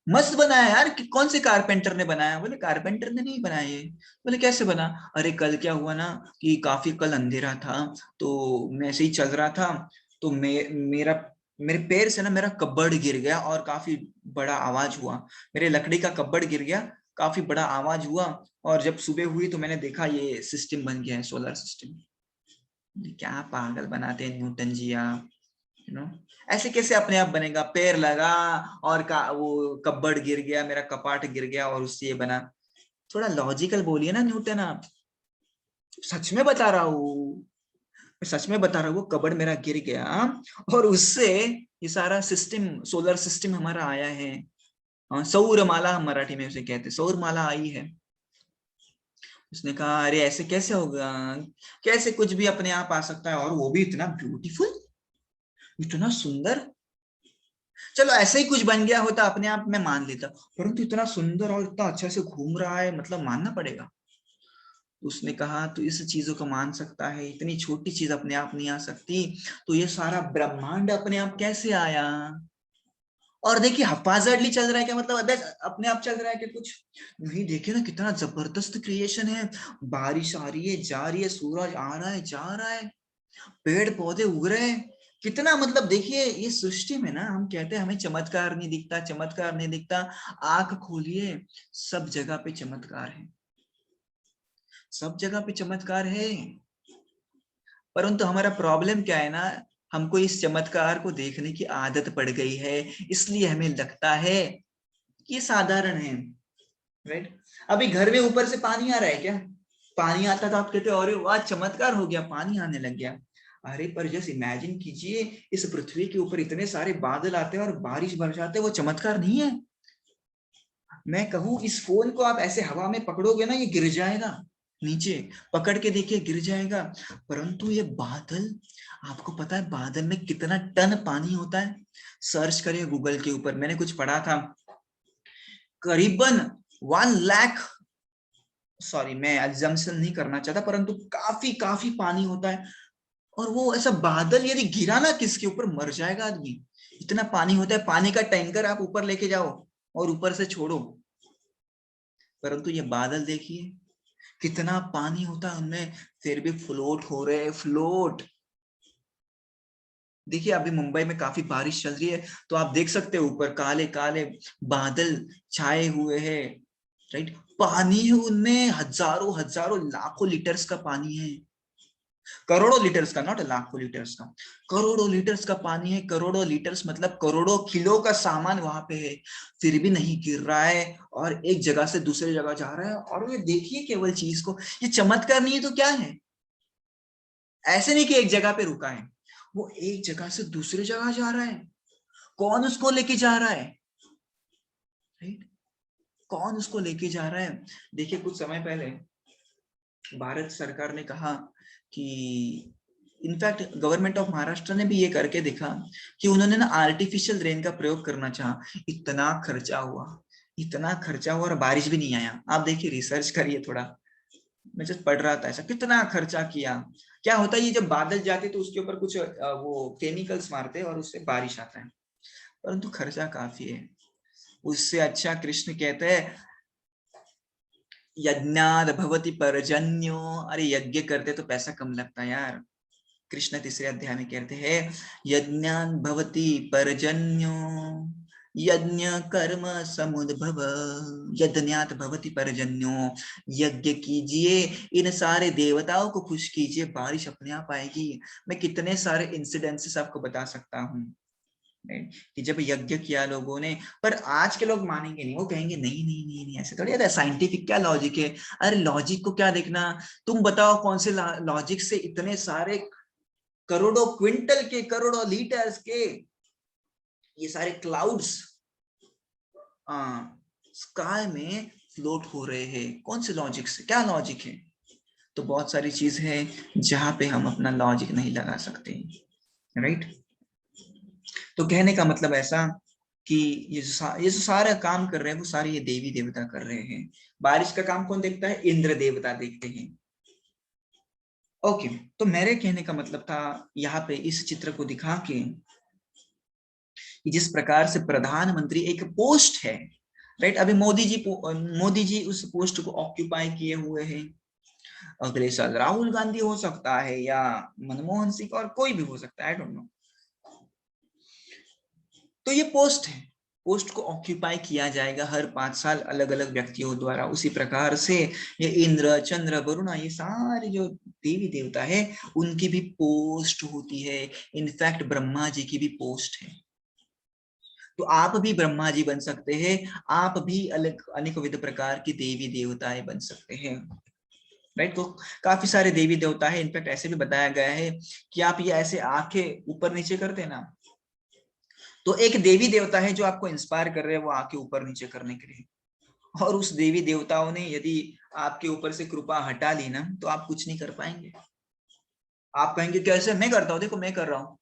मस्त बनाया यार, कि कौन से कारपेंटर ने बनाया? बोले कारपेंटर ने नहीं बनाया ये। बोले कैसे बना? अरे कल क्या हुआ ना कि काफी कल अंधेरा था, तो मैं ऐसे ही चल रहा था, तो मेरे पैर से ना मेरा कपबोर्ड गिर गया और काफी बड़ा आवाज हुआ। मेरे लकड़ी का कपबोर्ड गिर गया, काफी बड़ा आवाज हुआ, और जब सुबह हुई तो मैंने देखा ये सिस्टम बन गया है, सोलर सिस्टम। क्या पागल बनाते हैं न्यूटन जी आप। ऐसे कैसे अपने आप बनेगा? पैर लगा और वो कपबोर्ड गिर गया, मेरा कपाट गिर गया और उससे ये बना। थोड़ा लॉजिकल बोलिए ना न्यूटन आप, सच में बता रहा हूँ। मैं सच में बता रहा हूँ, वो कबड़ मेरा गिर गया और उससे ये सारा सिस्टम, सोलर सिस्टम हमारा आया है। सौरमाला हम मराठी में उसे कहते हैं, सौरमाला आई है। उसने कहा अरे ऐसे कैसे होगा, कैसे कुछ भी अपने आप आ सकता है, और वो भी इतना ब्यूटीफुल, इतना सुंदर। चलो ऐसे ही कुछ बन गया होता अपने आप में मान लेता, परंतु इतना सुंदर और इतना अच्छा से घूम रहा है, मतलब मानना पड़ेगा। उसने कहा तो इस चीजों को मान सकता है, इतनी छोटी चीज अपने आप नहीं आ सकती, तो ये सारा ब्रह्मांड अपने आप कैसे आया। और देखिए हफाजतली चल रहा है क्या, मतलब अपने आप चल रहा है कि कुछ नहीं। देखिए ना कितना जबरदस्त क्रिएशन है, बारिश आ रही है जा रही है, सूरज आ रहा है जा रहा है, पेड़ पौधे उग रहे हैं, कितना मतलब देखिए ये सृष्टि में ना, हम कहते हैं हमें चमत्कार नहीं दिखता, चमत्कार नहीं दिखता, आंख खोलिए सब जगह पे चमत्कार है, सब जगह पे चमत्कार है। परंतु हमारा प्रॉब्लम क्या है ना, हमको इस चमत्कार को देखने की आदत पड़ गई है, इसलिए हमें लगता है कि साधारण है, राइट। अभी घर में ऊपर से पानी आ रहा है क्या, पानी आता तो आप कहते हो अरे वाह चमत्कार हो गया, पानी आने लग गया। अरे पर जस्ट इमेजिन कीजिए, इस पृथ्वी के ऊपर इतने सारे बादल आते हैं और बारिश बरसाते हैं, वो चमत्कार नहीं है। मैं कहूं इस फोन को आप ऐसे हवा में पकड़ोगे ना, ये गिर जाएगा नीचे, पकड़ के देखिए गिर जाएगा। परंतु ये बादल, आपको पता है बादल में कितना टन पानी होता है। सर्च करिए गूगल के ऊपर, मैंने कुछ पढ़ा था, करीबन 1 लाख, सॉरी मैं एग्जाम्पल नहीं करना चाहता, परंतु काफी काफी पानी होता है। और वो ऐसा बादल यदि गिरा ना किसके ऊपर, मर जाएगा आदमी, इतना पानी होता है। पानी का टैंकर आप ऊपर लेके जाओ और ऊपर से छोड़ो, परंतु ये बादल देखिए कितना पानी होता है उनमें, फिर भी फ्लोट हो रहे हैं, फ्लोट। देखिए अभी मुंबई में काफी बारिश चल रही है, तो आप देख सकते हो ऊपर काले काले बादल छाए हुए हैं, राइट। पानी है उनमें, हजारों हजारों लाखों लीटर्स का पानी है, करोड़ों लीटर्स का, नॉट लाखों लीटर्स का, करोड़ों लीटर्स का पानी है। करोड़ों लीटर्स मतलब करोड़ों किलो का सामान वहां पे है, फिर भी नहीं गिर रहा है और एक जगह से दूसरी जगह जा रहा है। और ये देखिए केवल चीज को, ये चमत्कार नहीं है तो क्या है। ऐसे नहीं कि एक जगह पे रुका है, वो एक जगह से दूसरी जगह जा रहा है। कौन उसको लेके जा रहा है, राइट, कौन उसको लेके जा रहा है। देखिए कुछ समय पहले भारत सरकार ने कहा कि, इनफैक्ट गवर्नमेंट ऑफ महाराष्ट्र ने भी ये करके दिखा कि उन्होंने ना आर्टिफिशियल रेन का प्रयोग करना चाहा, इतना खर्चा हुआ, इतना खर्चा हुआ और बारिश भी नहीं आया। आप देखिए रिसर्च करिए थोड़ा, मैं जस्ट पढ़ रहा था ऐसा, कितना खर्चा किया। क्या होता है ये जब बादल जाते तो उसके ऊपर कुछ वो केमिकल्स मारते हैं और उससे बारिश आता है, परंतु खर्चा काफी है। उससे अच्छा कृष्ण कहते हैं यज्ञाद भवति पर्जन्यो, अरे यज्ञ करते तो पैसा कम लगता है यार। कृष्ण तीसरे अध्याय में कहते हैं यज्ञान भवति पर्जन्यो, यज्ञ कर्म समुद्भव, यज्ञात भवति पर्जन्यो, यज्ञ कीजिए, इन सारे देवताओं को खुश कीजिए, बारिश अपने आप आएगी। मैं कितने सारे इंसिडेंसेस आपको बता सकता हूँ कि जब यज्ञ किया लोगों ने, पर आज के लोग मानेंगे नहीं, वो कहेंगे नहीं नहीं नहीं नहीं ऐसे थोड़ी होता है, साइंटिफिक क्या लॉजिक है। अरे लॉजिक को क्या देखना, तुम बताओ कौन से लॉजिक से इतने सारे करोड़ों क्विंटल के, करोड़ों लीटर्स के ये सारे क्लाउड्स स्काई में फ्लोट हो रहे हैं, कौन से लॉजिक से, क्या लॉजिक है। तो बहुत सारी चीज है जहां पे हम अपना लॉजिक नहीं लगा सकते, राइट। तो कहने का मतलब ऐसा कि ये जो सारा काम कर रहे हैं वो सारे ये देवी देवता कर रहे हैं। बारिश का काम कौन देखता है, इंद्र देवता देखते हैं। ओके, तो मेरे कहने का मतलब था यहाँ पे इस चित्र को दिखा के कि जिस प्रकार से प्रधानमंत्री एक पोस्ट है, राइट, अभी मोदी जी उस पोस्ट को ऑक्यूपाई किए हुए हैं। अगले साल राहुल गांधी हो सकता है या मनमोहन सिंह, और कोई भी हो सकता है, आई डोंट नो। तो ये पोस्ट है, पोस्ट को ऑक्यूपाई किया जाएगा हर 5 साल अलग अलग व्यक्तियों द्वारा। उसी प्रकार से ये इंद्र चंद्र वरुणा ये सारे जो देवी देवता है उनकी भी पोस्ट होती है। इनफैक्ट ब्रह्मा जी की भी पोस्ट है। तो आप भी ब्रह्मा जी बन सकते हैं, आप भी अलग अनेक विध प्रकार की देवी देवताएं बन सकते हैं। राइट। तो काफी सारे देवी देवता है, इनफैक्ट ऐसे भी बताया गया है कि आप ये ऐसे आंखें ऊपर नीचे करते हैं ना, तो एक देवी देवता है जो आपको इंस्पायर कर रहे हैं वो आंखें ऊपर नीचे करने के लिए, और उस देवी देवताओं ने यदि आपके ऊपर से कृपा हटा ली ना तो आप कुछ नहीं कर पाएंगे। आप कहेंगे कैसे, मैं करता हूँ, देखो मैं कर रहा हूँ।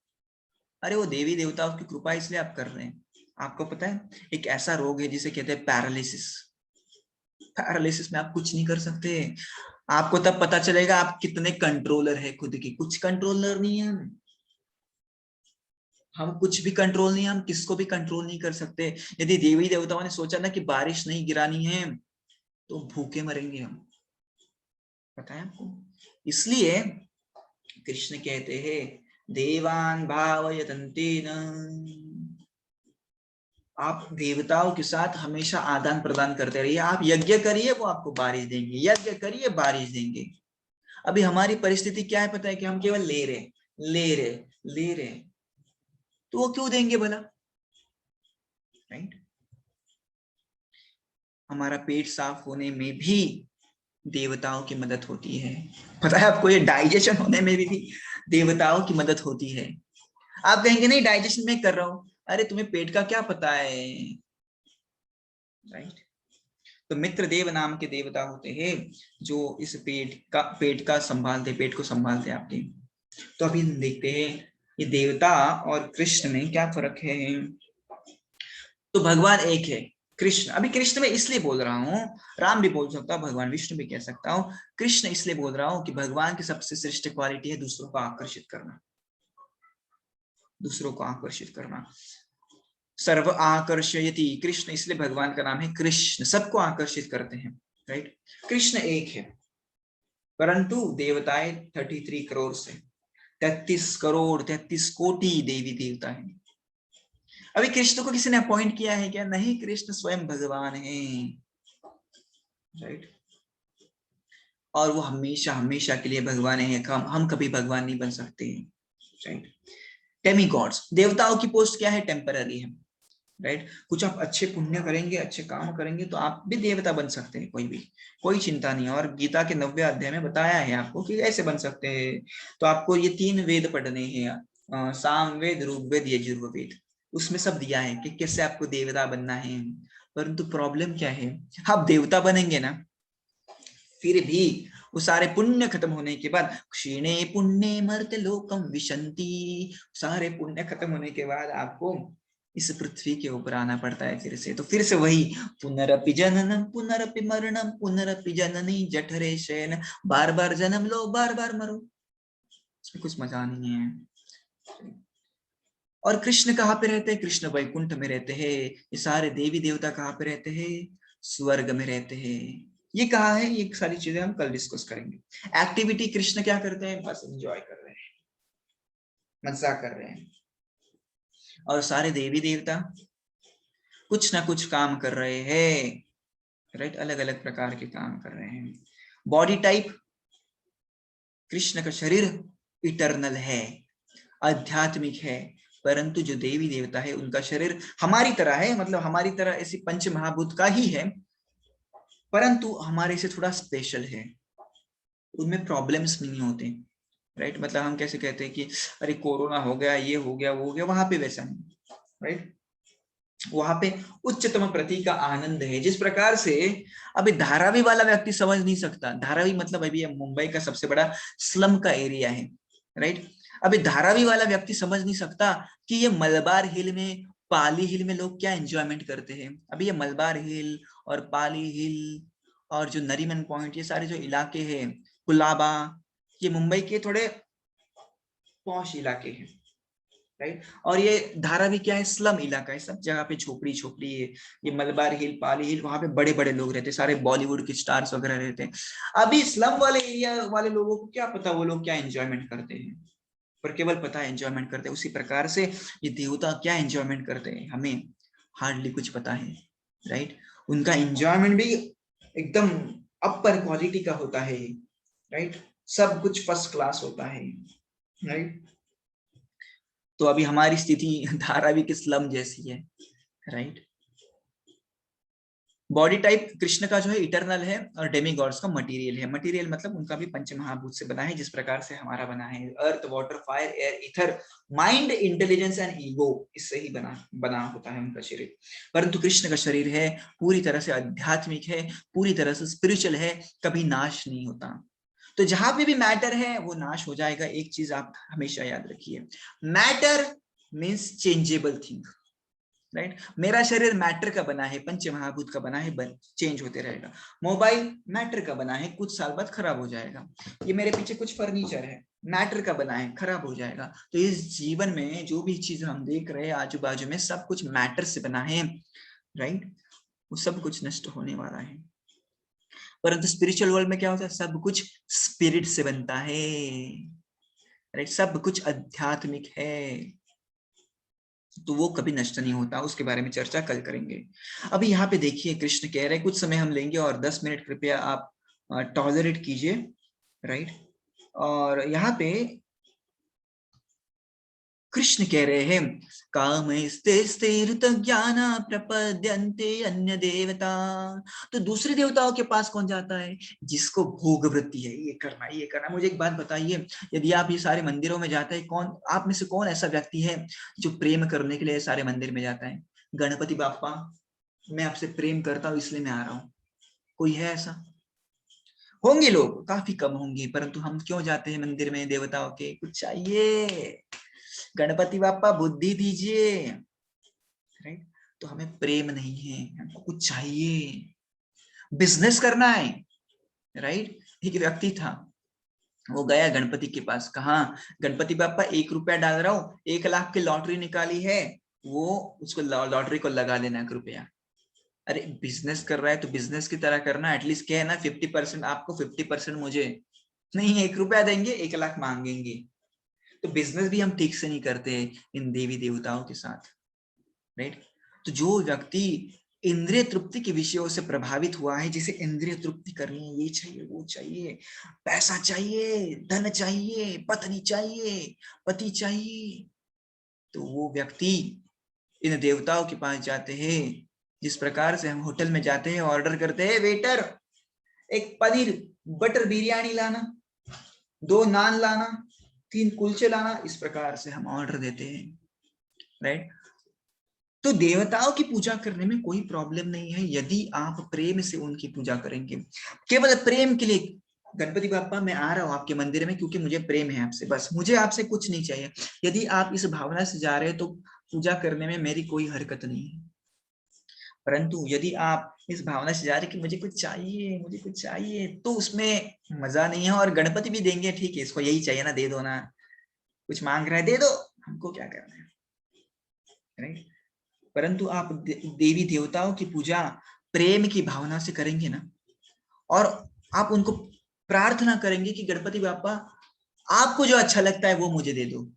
अरे वो देवी देवताओं की कृपा इसलिए आप कर रहे हैं। आपको पता है एक ऐसा रोग है जिसे कहते हैं पैरालिसिस। पैरालिसिस में आप कुछ नहीं कर सकते। आपको तब पता चलेगा आप कितने कंट्रोलर है खुद की। कुछ कंट्रोलर नहीं है हम कुछ भी कंट्रोल नहीं, हम किसको भी कंट्रोल नहीं कर सकते। यदि देवी देवताओं ने सोचा ना कि बारिश नहीं गिरानी है तो भूखे मरेंगे हम, पता है आपको। इसलिए कृष्ण कहते हैं देवान भावयतन्ते न, आप देवताओं के साथ हमेशा आदान प्रदान करते रहिए। आप यज्ञ करिए वो आपको बारिश देंगे, यज्ञ करिए बारिश देंगे। अभी हमारी परिस्थिति क्या है पता है कि हम केवल ले रहे ले रहे ले रहे, तो वो क्यों देंगे भला, राइट। हमारा पेट साफ होने में भी देवताओं की मदद होती है, पता है आपको। ये डाइजेशन होने में भी देवताओं की मदद होती है। आप कहेंगे नहीं डाइजेशन में कर रहा हूं, अरे तुम्हें पेट का क्या पता है, राइट। तो मित्र देव नाम के देवता होते हैं जो इस पेट का संभालते, पेट को संभालते हैं आपके। तो अभी हम देखते हैं ये देवता और कृष्ण में क्या फर्क है। तो भगवान एक है कृष्ण। अभी कृष्ण में इसलिए बोल रहा हूँ, राम भी बोल सकता हूँ, भगवान विष्णु भी कह सकता हूँ, कृष्ण इसलिए बोल रहा हूँ कि भगवान की सबसे श्रेष्ठ क्वालिटी है दूसरों को आकर्षित करना, दूसरों को आकर्षित करना। सर्व आकर्षयति, कृष्ण इसलिए भगवान का नाम है कृष्ण, सबको आकर्षित करते हैं, राइट। कृष्ण एक है परंतु देवताएं 33 करोड़ से 33 करोड़ 33 कोटि देवी देवता है। अभी कृष्ण को किसी ने अपॉइंट किया है क्या? नहीं, कृष्ण स्वयं भगवान है, राइट। और वो हमेशा हमेशा के लिए भगवान है, हम कभी भगवान नहीं बन सकते, राइट। डेमी गॉड्स, देवताओं की पोस्ट क्या है? टेम्पररी है, राइट। कुछ आप अच्छे पुण्य करेंगे, अच्छे काम करेंगे तो आप भी देवता बन सकते हैं, कोई भी, कोई चिंता नहीं। और गीता के 9वें अध्याय में बताया है आपको कि कैसे बन सकते हैं। तो आपको ये 3 वेद पढ़ने हैं, साम वेद, ऋग्वेद, यजुर्वेद, उसमें सब दिया है कि कैसे आपको देवता बनना है। परंतु प्रॉब्लम क्या है, आप देवता बनेंगे ना, फिर भी वो सारे पुण्य खत्म होने के बाद क्षीणे पुण्य मर्त्य लोकम विशंति, सारे पुण्य खत्म होने के बाद आपको इस पृथ्वी के ऊपर आना पड़ता है फिर से। तो फिर से वही पुनरपि जननम पुनरपि मरणम पुनरपि जननी जठरे शयन, बार बार जन्म लो बार बार मरो, इसमें कुछ मजा नहीं है। और कृष्ण कहाँ पे रहते हैं? कृष्ण वैकुंठ में रहते हैं। ये सारे देवी देवता कहाँ पे रहते हैं? स्वर्ग में रहते हैं। ये कहाँ है? ये सारी चीजें हम कल डिस्कस करेंगे। एक्टिविटी कृष्ण क्या करते हैं? बस एंजॉय कर रहे हैं, मजा कर रहे हैं। और सारे देवी देवता कुछ ना कुछ काम कर रहे हैं, राइट। अलग अलग प्रकार के काम कर रहे हैं। बॉडी टाइप, कृष्ण का शरीर इटर्नल है, आध्यात्मिक है, परंतु जो देवी देवता है उनका शरीर हमारी तरह है, मतलब हमारी तरह ऐसी पंच महाभूत का ही है, परंतु हमारे से थोड़ा स्पेशल है, उनमें प्रॉब्लम्स नहीं होते, राइट। मतलब हम कैसे कहते हैं कि अरे कोरोना हो गया, ये हो गया, वो हो गया, वहां पे वैसा नहीं, राइट। वहां पे उच्चतम प्रति का आनंद है। जिस प्रकार से अभी धारावी वाला व्यक्ति समझ नहीं सकता, धारावी मतलब अभी मुंबई का सबसे बड़ा स्लम का एरिया है, राइट। अभी धारावी वाला व्यक्ति समझ नहीं सकता कि ये मलबार हिल में, पाली हिल में लोग क्या एंजॉयमेंट करते हैं। अभी ये मलबार हिल और पाली हिल और जो नरीमन पॉइंट, ये सारे जो इलाके हैं, कुलाबा, ये मुंबई के थोड़े पॉश इलाके हैं, राइट। और ये धारावी क्या है? स्लम इलाका है, सब जगह पे झोपड़ी झोपड़ी है। ये मलबार हिल, पाली हिल, वहां पे बड़े बड़े लोग रहते हैं, सारे बॉलीवुड के स्टार्स वगैरह रहते हैं। अभी स्लम वाले एरिया वाले लोगों को क्या पता वो लोग क्या एंजॉयमेंट करते हैं, पर केवल पता है एंजॉयमेंट करते हैं। उसी प्रकार से ये देवता क्या एंजॉयमेंट करते हैं हमें हार्डली कुछ पता है, राइट। उनका एंजॉयमेंट भी एकदम अपर क्वालिटी का होता है, राइट। सब कुछ फर्स्ट क्लास होता है, राइट। तो अभी हमारी स्थिति धारावी के स्लम जैसी है, राइट। बॉडी टाइप कृष्ण का जो है इटरनल है और डेमीगॉड्स का मटेरियल है। मटेरियल मतलब उनका भी पंच महाभूत से बना है, जिस प्रकार से हमारा बना है, earth, water, fire, air, ether, mind, intelligence and ego, इससे ही बना होता है उनका शरीर। परंतु कृष्ण का शरीर है पूरी तरह से आध्यात्मिक है, पूरी तरह से स्पिरिचुअल है, कभी नाश नहीं होता। तो जहां पे भी मैटर है वो नाश हो जाएगा। एक चीज आप हमेशा याद रखिए, matter means changeable thing, right. मेरा शरीर मैटर का बना है, पंच महाभूत का बना है, चेंज होते रहेगा। मोबाइल मैटर का बना है, कुछ साल बाद खराब हो जाएगा। ये मेरे पीछे कुछ फर्नीचर है, मैटर का बना है, खराब हो जाएगा। तो इस जीवन में जो भी चीज हम देख रहे हैं आजू बाजू में, सब कुछ मैटर से बना है, राइट। वो सब कुछ नष्ट होने वाला है। परंतु स्पिरिचुअल वर्ल्ड में क्या होता है, सब कुछ स्पिरिट से बनता है, राइट। सब कुछ आध्यात्मिक है, तो वो कभी नष्ट नहीं होता। उसके बारे में चर्चा कल करेंगे। अभी यहाँ पे देखिए कृष्ण कह रहे हैं, कुछ समय हम लेंगे और 10 मिनट कृपया आप टॉलरेट कीजिए, राइट। और यहाँ पे कृष्ण कह रहे हैं, कामैस्ते स्थिरत ज्ञान प्रपद्यन्ते अन्य देवता। तो दूसरे देवताओं के पास कौन जाता है, जिसको भोग वृत्ति है, ये करना ये करना। मुझे एक बात बताइए, यदि आप ये सारे मंदिरों में जाते हैं, कौन आप में से कौन ऐसा व्यक्ति है जो प्रेम करने के लिए सारे मंदिर में जाता है? गणपति बापा, मैं आपसे प्रेम करता हूँ इसलिए मैं आ रहा हूँ। कोई है ऐसा? होंगे लोग, काफी कम होंगे। परंतु हम क्यों जाते हैं मंदिर में? देवताओं के कुछ चाहिए, गणपति बापा बुद्धि दीजिए, राइट। तो हमें प्रेम नहीं है, हमको कुछ चाहिए, बिजनेस करना है, राइट। एक व्यक्ति था, वो गया गणपति के पास, कहा गणपति बापा 1 रुपया डाल रहा हूँ, 1 लाख की लॉटरी निकाली है, वो उसको लॉटरी को लगा देना 1 रुपया। अरे बिजनेस कर रहा है तो बिजनेस की तरह करना, एटलीस्ट क्या है ना, 50% आपको 50% मुझे, नहीं 1 रुपया देंगे 1 लाख मांगेंगे। तो बिजनेस भी हम ठीक से नहीं करते इन देवी देवताओं के साथ, राइट। तो जो व्यक्ति इंद्रिय तृप्ति के विषयों से प्रभावित हुआ है, जिसे इंद्रिय तृप्ति करनी है, ये चाहिए वो चाहिए, पैसा चाहिए, धन चाहिए, पत्नी चाहिए, पति चाहिए, तो वो व्यक्ति इन देवताओं के पास जाते हैं। जिस प्रकार से हम होटल में जाते हैं, ऑर्डर करते हैं, वेटर एक पनीर बटर बिरयानी लाना, 2 नान लाना, 3 कुलचे लाना, इस प्रकार से हम ऑर्डर देते हैं, राइट। तो देवताओं की पूजा करने में कोई प्रॉब्लम नहीं है, यदि आप प्रेम से उनकी पूजा करेंगे, केवल प्रेम के लिए। गणपति बापा मैं आ रहा हूँ आपके मंदिर में क्योंकि मुझे प्रेम है आपसे, बस मुझे आपसे कुछ नहीं चाहिए। यदि आप इस भावना से जा रहे हैं तो पूजा करने में मेरी कोई हरकत नहीं है। परंतु यदि आप इस भावना से जा रहे कि मुझे कुछ चाहिए, मुझे कुछ चाहिए, तो उसमें मजा नहीं है। और गणपति भी देंगे, ठीक है इसको यही चाहिए ना, दे दो ना, कुछ मांग रहा है दे दो, हमको क्या करना है, राइट। परंतु आप देवी देवताओं की पूजा प्रेम की भावना से करेंगे ना, और आप उनको प्रार्थना करेंगे कि गणपति बापा आपको जो अच्छा लगता है वो मुझे दे दो,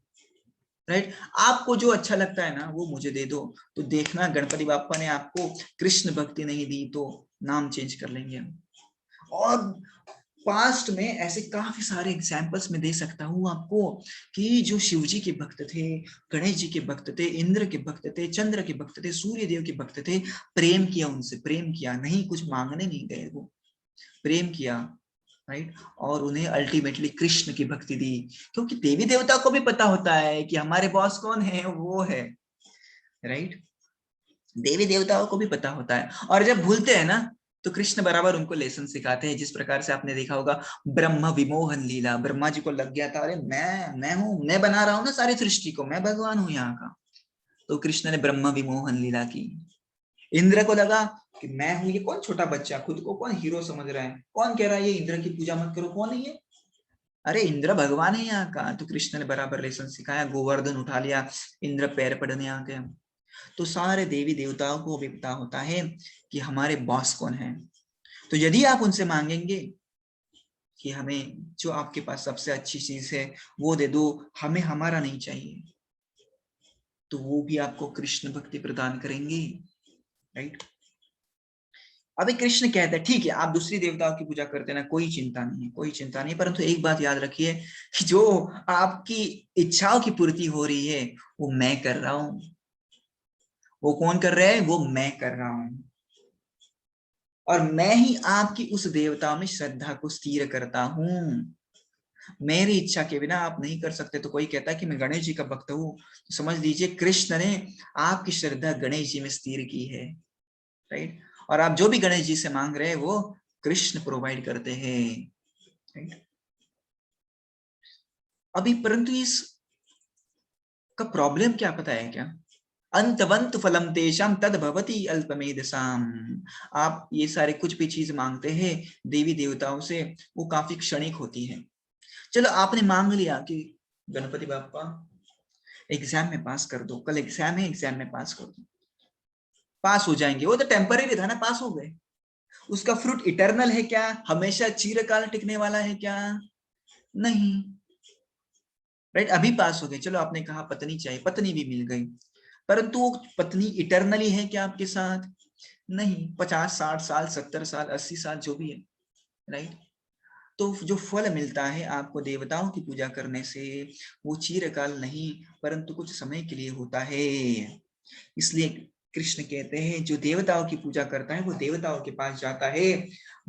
राइट। आपको जो अच्छा लगता है ना वो मुझे दे दो, तो देखना गणपति बापा ने आपको कृष्ण भक्ति नहीं दी तो नाम चेंज कर लेंगे। और पास्ट में ऐसे काफी सारे एग्जाम्पल्स में दे सकता हूँ आपको, कि जो शिव जी के भक्त थे, गणेश जी के भक्त थे, इंद्र के भक्त थे, चंद्र के भक्त थे, सूर्य देव के भक्त थे, प्रेम किया उनसे, प्रेम किया, नहीं कुछ मांगने नहीं गए, वो प्रेम किया, राइट। और उन्हें अल्टीमेटली कृष्ण की भक्ति दी, क्योंकि देवी देवता को भी पता होता है कि हमारे बॉस कौन है, वो है, राइट। देवी देवताओं को भी पता होता है, और जब भूलते हैं ना तो कृष्ण बराबर उनको लेसन सिखाते हैं। जिस प्रकार से आपने देखा होगा ब्रह्म विमोहन लीला, ब्रह्मा जी को लग गया था, अरे मैं हूं, मैं बना रहा हूं ना सारी सृष्टि को, मैं भगवान हूं यहाँ का, तो कृष्ण ने ब्रह्म विमोहन लीला की। इंद्र को लगा कि मैं हूं, ये कौन छोटा बच्चा, खुद को कौन हीरो समझ रहा है, कौन कह रहा है ये इंद्र की पूजा मत करो, कौन है ये, अरे इंद्र भगवान है यहाँ का। तो कृष्ण ने बराबर लेसन सिखाया, गोवर्धन उठा लिया, इंद्र पैर पड़ने आ गया। तो सारे देवी देवताओं को भी पता होता है कि हमारे बॉस कौन है। तो यदि आप उनसे मांगेंगे कि हमें जो आपके पास सबसे अच्छी चीज है वो दे दो, हमें हमारा नहीं चाहिए, तो वो भी आपको कृष्ण भक्ति प्रदान करेंगे, राइट। अभी कृष्ण कहते हैं ठीक है आप दूसरी देवताओं की पूजा करते ना, कोई चिंता नहीं है, कोई चिंता नहीं, परंतु एक बात याद रखिए कि जो आपकी इच्छाओं की पूर्ति हो रही है वो मैं कर रहा हूं। वो कौन कर रहा है? वो मैं कर रहा हूं। और मैं ही आपकी उस देवता में श्रद्धा को स्थिर करता हूं। मेरी इच्छा के बिना आप नहीं कर सकते। तो कोई कहता है कि मैं गणेश जी का भक्त हूं, तो समझ लीजिए कृष्ण ने आपकी श्रद्धा गणेश जी में स्थिर की है, राइट। और आप जो भी गणेश जी से मांग रहे हैं वो कृष्ण प्रोवाइड करते हैं, राइट। अभी परंतु इस का प्रॉब्लम क्या पता है क्या? अंतवंत फलम तेषाम तद भवति अल्पमेधसाम। आप ये सारे कुछ भी चीज मांगते हैं देवी देवताओं से, वो काफी क्षणिक होती है। चलो आपने मांग लिया कि गणपति बाप्पा एग्जाम में पास कर दो, कल एग्जाम है, एग्जाम में पास कर दो, पास हो जाएंगे। वो तो टेम्पररी था ना, पास हो गए। उसका फ्रूट इटर्नल है क्या? हमेशा चिरकाल टिकने वाला है क्या? नहीं, राइट। अभी पास हो गए, चलो आपने कहा पत्नी चाहिए, पत्नी भी मिल गई, परंतु वो पत्नी इटर्नली है क्या आपके साथ? नहीं, 50 60 साल, 70 साल, 80 साल जो भी है, राइट। तो जो फल मिलता है आपको देवताओं की पूजा करने से, वो चिरकाल नहीं परंतु कुछ समय के लिए होता है। इसलिए कृष्ण कहते हैं जो देवताओं की पूजा करता है वो देवताओं के पास जाता है।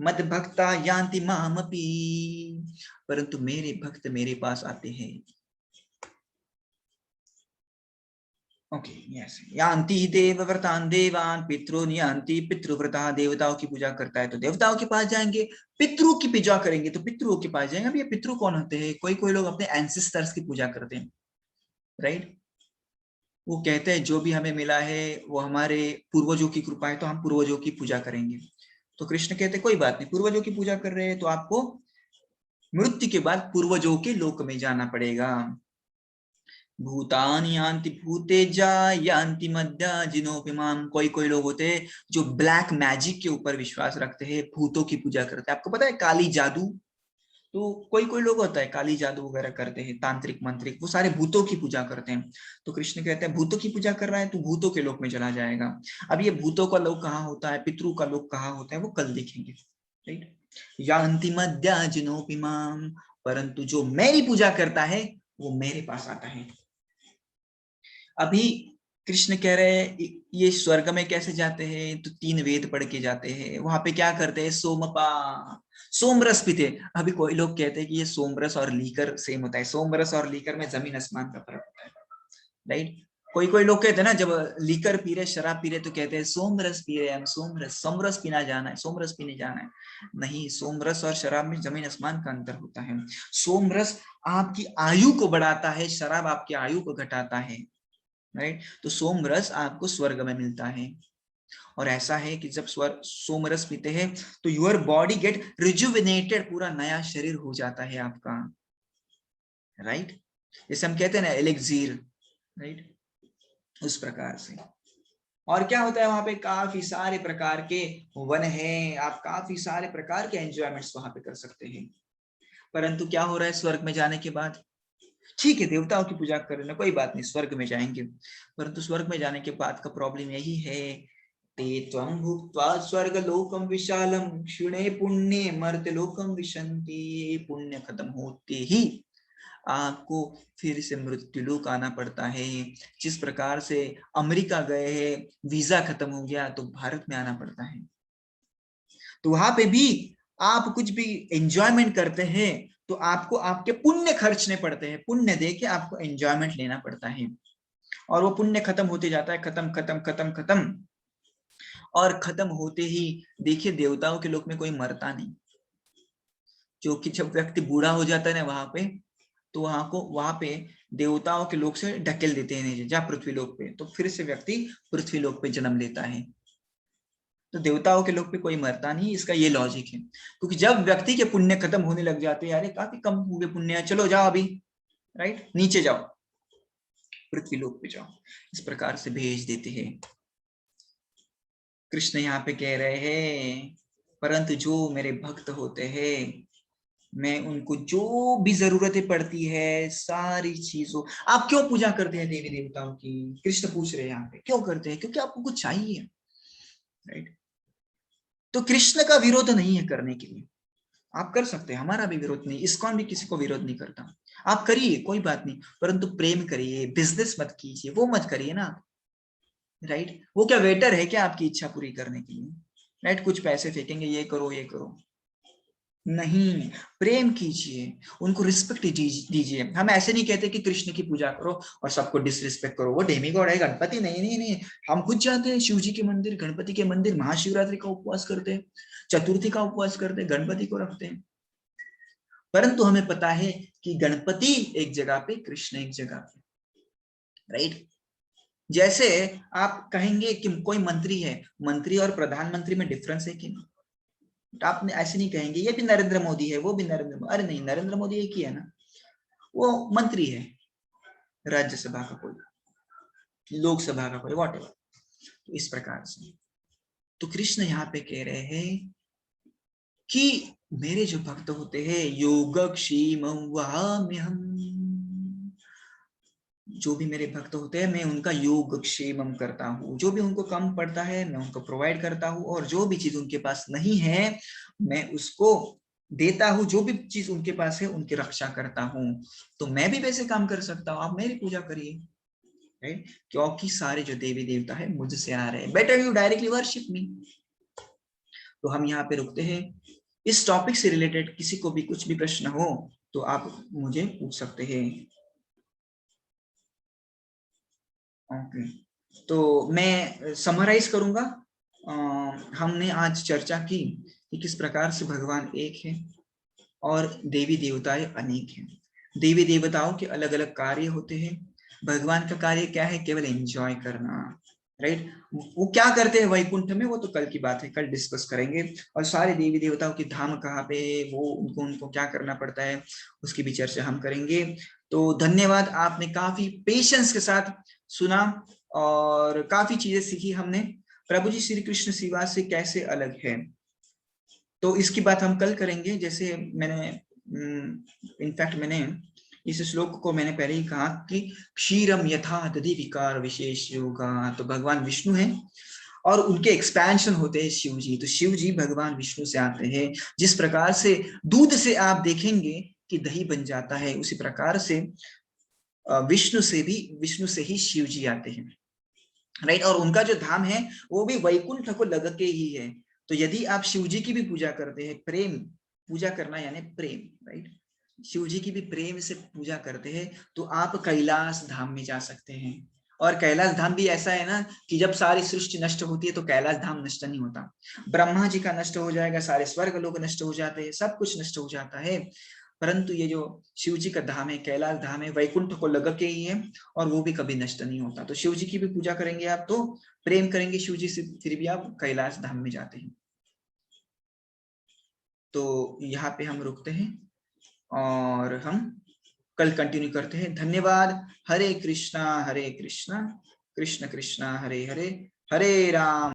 मद भक्ता यान्ति मामपि, परंतु मेरे भक्त मेरे पास आते हैं। Okay, yes. यान्ति देवव्रतान् देवान् पितॄन् यान्ति पितृव्रता। देवताओं की पूजा करता है तो देवताओं के पास जाएंगे, पितरों की पूजा करेंगे तो पितरों के पास जाएंगे। अब ये पितृ कौन होते हैं? कोई कोई लोग अपने एंसेस्टर्स की पूजा करते हैं, राइट। वो कहते हैं जो भी हमें मिला है वो हमारे पूर्वजों की कृपा है, तो हम पूर्वजों की पूजा करेंगे। तो कृष्ण कहते कोई बात नहीं, पूर्वजों की पूजा कर रहे हैं तो आपको मृत्यु के बाद पूर्वजों के लोक में जाना पड़ेगा। भूतानि यान्ति भूतेजा यान्ति मध्या जिनोपिमाम। कोई कोई लोग होते हैं जो ब्लैक मैजिक के ऊपर विश्वास रखते हैं, भूतों की पूजा करते हैं। आपको पता है काली जादू, तो कोई कोई लोग होता है काली जादू वगैरह करते हैं, तांत्रिक मंत्रिक, वो सारे भूतों की पूजा करते हैं। तो कृष्ण कहते हैं भूतों की पूजा कर रहा है तो भूतों के लोक में चला जाएगा। अब ये भूतों का लोक कहाँ होता है, पितरों का लोक कहाँ होता है, वो कल देखेंगे, राइट। यान्ति मध्या जिनोपिमाम, परंतु जो मेरी पूजा करता है वो मेरे पास आता है। अभी कृष्ण कह रहे हैं ये स्वर्ग में कैसे जाते हैं, तो 3 वेद पढ़ के जाते हैं। वहां पे क्या करते हैं? सोमपा, सोमरस पीते। अभी कोई लोग कहते हैं कि ये सोमरस और लीकर सेम होता है। सोमरस और लीकर में जमीन आसमान का फर्क होता है, राइट। कोई कोई लोग कहते हैं ना जब लीकर पी रहे, शराब पी रहे, तो कहते हैं सोमरस पी रहे हम, सोमरस, सोमरस पीना जाना है, सोमरस पीने जाना है। नहीं, सोमरस और शराब में जमीन आसमान का अंतर होता है। सोमरस आपकी आयु को बढ़ाता है, शराब आपकी आयु को घटाता है, राइट। तो सोमरस आपको स्वर्ग में मिलता है। और ऐसा है कि जब सोमरस पीते हैं तो योर बॉडी गेट रिजुविनेटेड, पूरा नया शरीर हो जाता है आपका, राइट। जैसे हम कहते हैं ना एलेक्सीर, राइट, उस प्रकार से। और क्या होता है वहां पे? काफी सारे प्रकार के वन है, आप काफी सारे प्रकार के एंजॉयमेंट्स वहां पे कर सकते हैं। परंतु क्या हो रहा है स्वर्ग में जाने के बाद? ठीक है देवताओं की पूजा करना कोई बात नहीं, स्वर्ग में जाएंगे, परंतु स्वर्ग में जाने के बाद का प्रॉब्लम यही है, ते त्वं भुक्त्वा स्वर्गलोकं विशालं क्षिणे पुण्ये मर्त्यलोकं विशन्ति। पुण्य खत्म होते ही आपको फिर से मृत्युलोक आना पड़ता है। जिस प्रकार से अमेरिका गए हैं, वीजा खत्म हो गया तो भारत में आना पड़ता है। तो वहां पे भी आप कुछ भी एंजॉयमेंट करते हैं तो आपको आपके पुण्य खर्चने पड़ते हैं, पुण्य दे के आपको एंजॉयमेंट लेना पड़ता है। और वो पुण्य खत्म होते जाता है, खत्म खत्म खत्म खत्म। और खत्म होते ही देखिए देवताओं के लोक में कोई मरता नहीं, क्योंकि जब व्यक्ति बूढ़ा हो जाता है ना वहां पे, तो वहां पे देवताओं के लोक से ढकेल देते हैं नीचे, जा पृथ्वी लोक पे, तो फिर से व्यक्ति पृथ्वी लोक पे जन्म लेता है। तो देवताओं के लोक पे कोई मरता नहीं, इसका ये लॉजिक है। क्योंकि जब व्यक्ति के पुण्य खत्म होने लग जाते हैं, अरे काफी कम हो गए पुण्य, चलो जाओ अभी, राइट, नीचे जाओ, पृथ्वी लोक पे जाओ, इस प्रकार से भेज देते हैं। कृष्ण यहाँ पे कह रहे हैं परंतु जो मेरे भक्त होते हैं, मैं उनको जो भी जरूरतें पड़ती है सारी चीजों। आप क्यों पूजा करते हैं देवी देवताओं की? कृष्ण पूछ रहे हैं यहाँ पे, क्यों करते हैं? क्योंकि आपको कुछ चाहिए, राइट। तो कृष्ण का विरोध नहीं है करने के लिए, आप कर सकते हैं, हमारा भी विरोध नहीं, इस्कॉन भी किसी को विरोध नहीं करता। आप करिए कोई बात नहीं, परंतु प्रेम करिए, बिजनेस मत कीजिए, वो मत करिए ना, राइट। वो क्या वेटर है क्या आपकी इच्छा पूरी करने के लिए, राइट, कुछ पैसे फेंकेंगे, ये करो ये करो, नहीं, प्रेम कीजिए, उनको रिस्पेक्ट दीजिए। हम ऐसे नहीं कहते कि कृष्ण की पूजा करो और सबको डिसरिस्पेक्ट करो, वो डेमीगॉड है, गणपति नहीं नहीं नहीं। हम खुद जाते हैं शिव जी के मंदिर, गणपति के मंदिर, महाशिवरात्रि का उपवास करते हैं, चतुर्थी का उपवास करते हैं, गणपति को रखते हैं। परंतु हमें पता है कि गणपति एक जगह पे, कृष्ण एक जगह पे, राइट। जैसे आप कहेंगे कि कोई मंत्री है, मंत्री और प्रधानमंत्री में डिफरेंस है कि नहीं? आप ऐसे नहीं कहेंगे ये भी नरेंद्र मोदी है, वो भी नरेंद्र मोदी, अरे नहीं, नरेंद्र मोदी एक ही है ना, वो मंत्री है, राज्यसभा का कोई, लोकसभा का कोई, वॉटेवर। तो इस प्रकार से तो कृष्ण यहाँ पे कह रहे हैं कि मेरे जो भक्त होते हैं, योगक्षेमं वहाम्यहम्, जो भी मेरे भक्त होते हैं मैं उनका योगक्षेमम करता हूँ, जो भी उनको कम पड़ता है मैं उनको प्रोवाइड करता हूँ, और जो भी चीज उनके पास नहीं है मैं उसको देता हूँ, जो भी चीज उनके पास है उनकी रक्षा करता हूँ। तो मैं भी वैसे काम कर सकता हूँ, आप मेरी पूजा करिए, राइट, क्योंकि सारे जो देवी देवता है मुझसे आ रहे हैं, better you directly worship me. तो हम यहाँ पे रुकते हैं। इस टॉपिक से रिलेटेड किसी को भी कुछ भी प्रश्न हो तो आप मुझे पूछ सकते हैं। ओके, तो मैं समराइज करूंगा। हमने आज चर्चा की कि किस प्रकार से भगवान एक है और देवी देवताएं अनेक हैं। देवी देवताओं के अलग अलग कार्य होते हैं, भगवान का कार्य क्या है? केवल एंजॉय करना, राइट। वो क्या करते हैं वैकुंठ में, वो तो कल की बात है, कल डिस्कस करेंगे। और सारे देवी देवताओं की धाम कहाँ पे है, वो उनको उनको क्या करना पड़ता है, उसकी भी चर्चा हम करेंगे। तो धन्यवाद, आपने काफी पेशेंस के साथ सुना और काफी चीजें सीखी हमने। प्रभु जी श्री कृष्ण शिवा से कैसे अलग है, तो इसकी बात हम कल करेंगे। जैसे मैंने इनफैक्ट मैंने इस श्लोक को मैंने पहले ही कहा कि क्षीरम यथा दधि विकार विशेष योगा, तो भगवान विष्णु है और उनके एक्सपेंशन होते हैं शिव जी। तो शिव जी भगवान विष्णु से आते हैं। जिस प्रकार से दूध से आप देखेंगे कि दही बन जाता है, उसी प्रकार से विष्णु से ही शिव जी आते हैं, राइट। और उनका जो धाम है वो भी वैकुंठ को लग के ही है। तो यदि आप शिव जी की भी पूजा करते हैं, प्रेम, पूजा करना यानी प्रेम, राइट, शिव जी की भी प्रेम से पूजा करते हैं तो आप कैलाश धाम में जा सकते हैं। और कैलाश धाम भी ऐसा है ना कि जब सारी सृष्टि नष्ट होती है तो कैलाश धाम नष्ट नहीं होता, ब्रह्मा जी का नष्ट हो जाएगा, सारे स्वर्ग लोग नष्ट हो जाते हैं, सब कुछ नष्ट हो जाता है। परंतु ये जो शिव जी का धाम है, कैलाश धाम है, वैकुंठ को लग के ही है और वो भी कभी नष्ट नहीं होता। तो शिव जी की भी पूजा करेंगे आप तो प्रेम करेंगे शिव जी से, फिर भी आप कैलाश धाम में जाते हैं। तो यहाँ पे हम रुकते हैं और हम कल कंटिन्यू करते हैं। धन्यवाद। हरे कृष्णा कृष्ण कृष्ण हरे हरे, हरे राम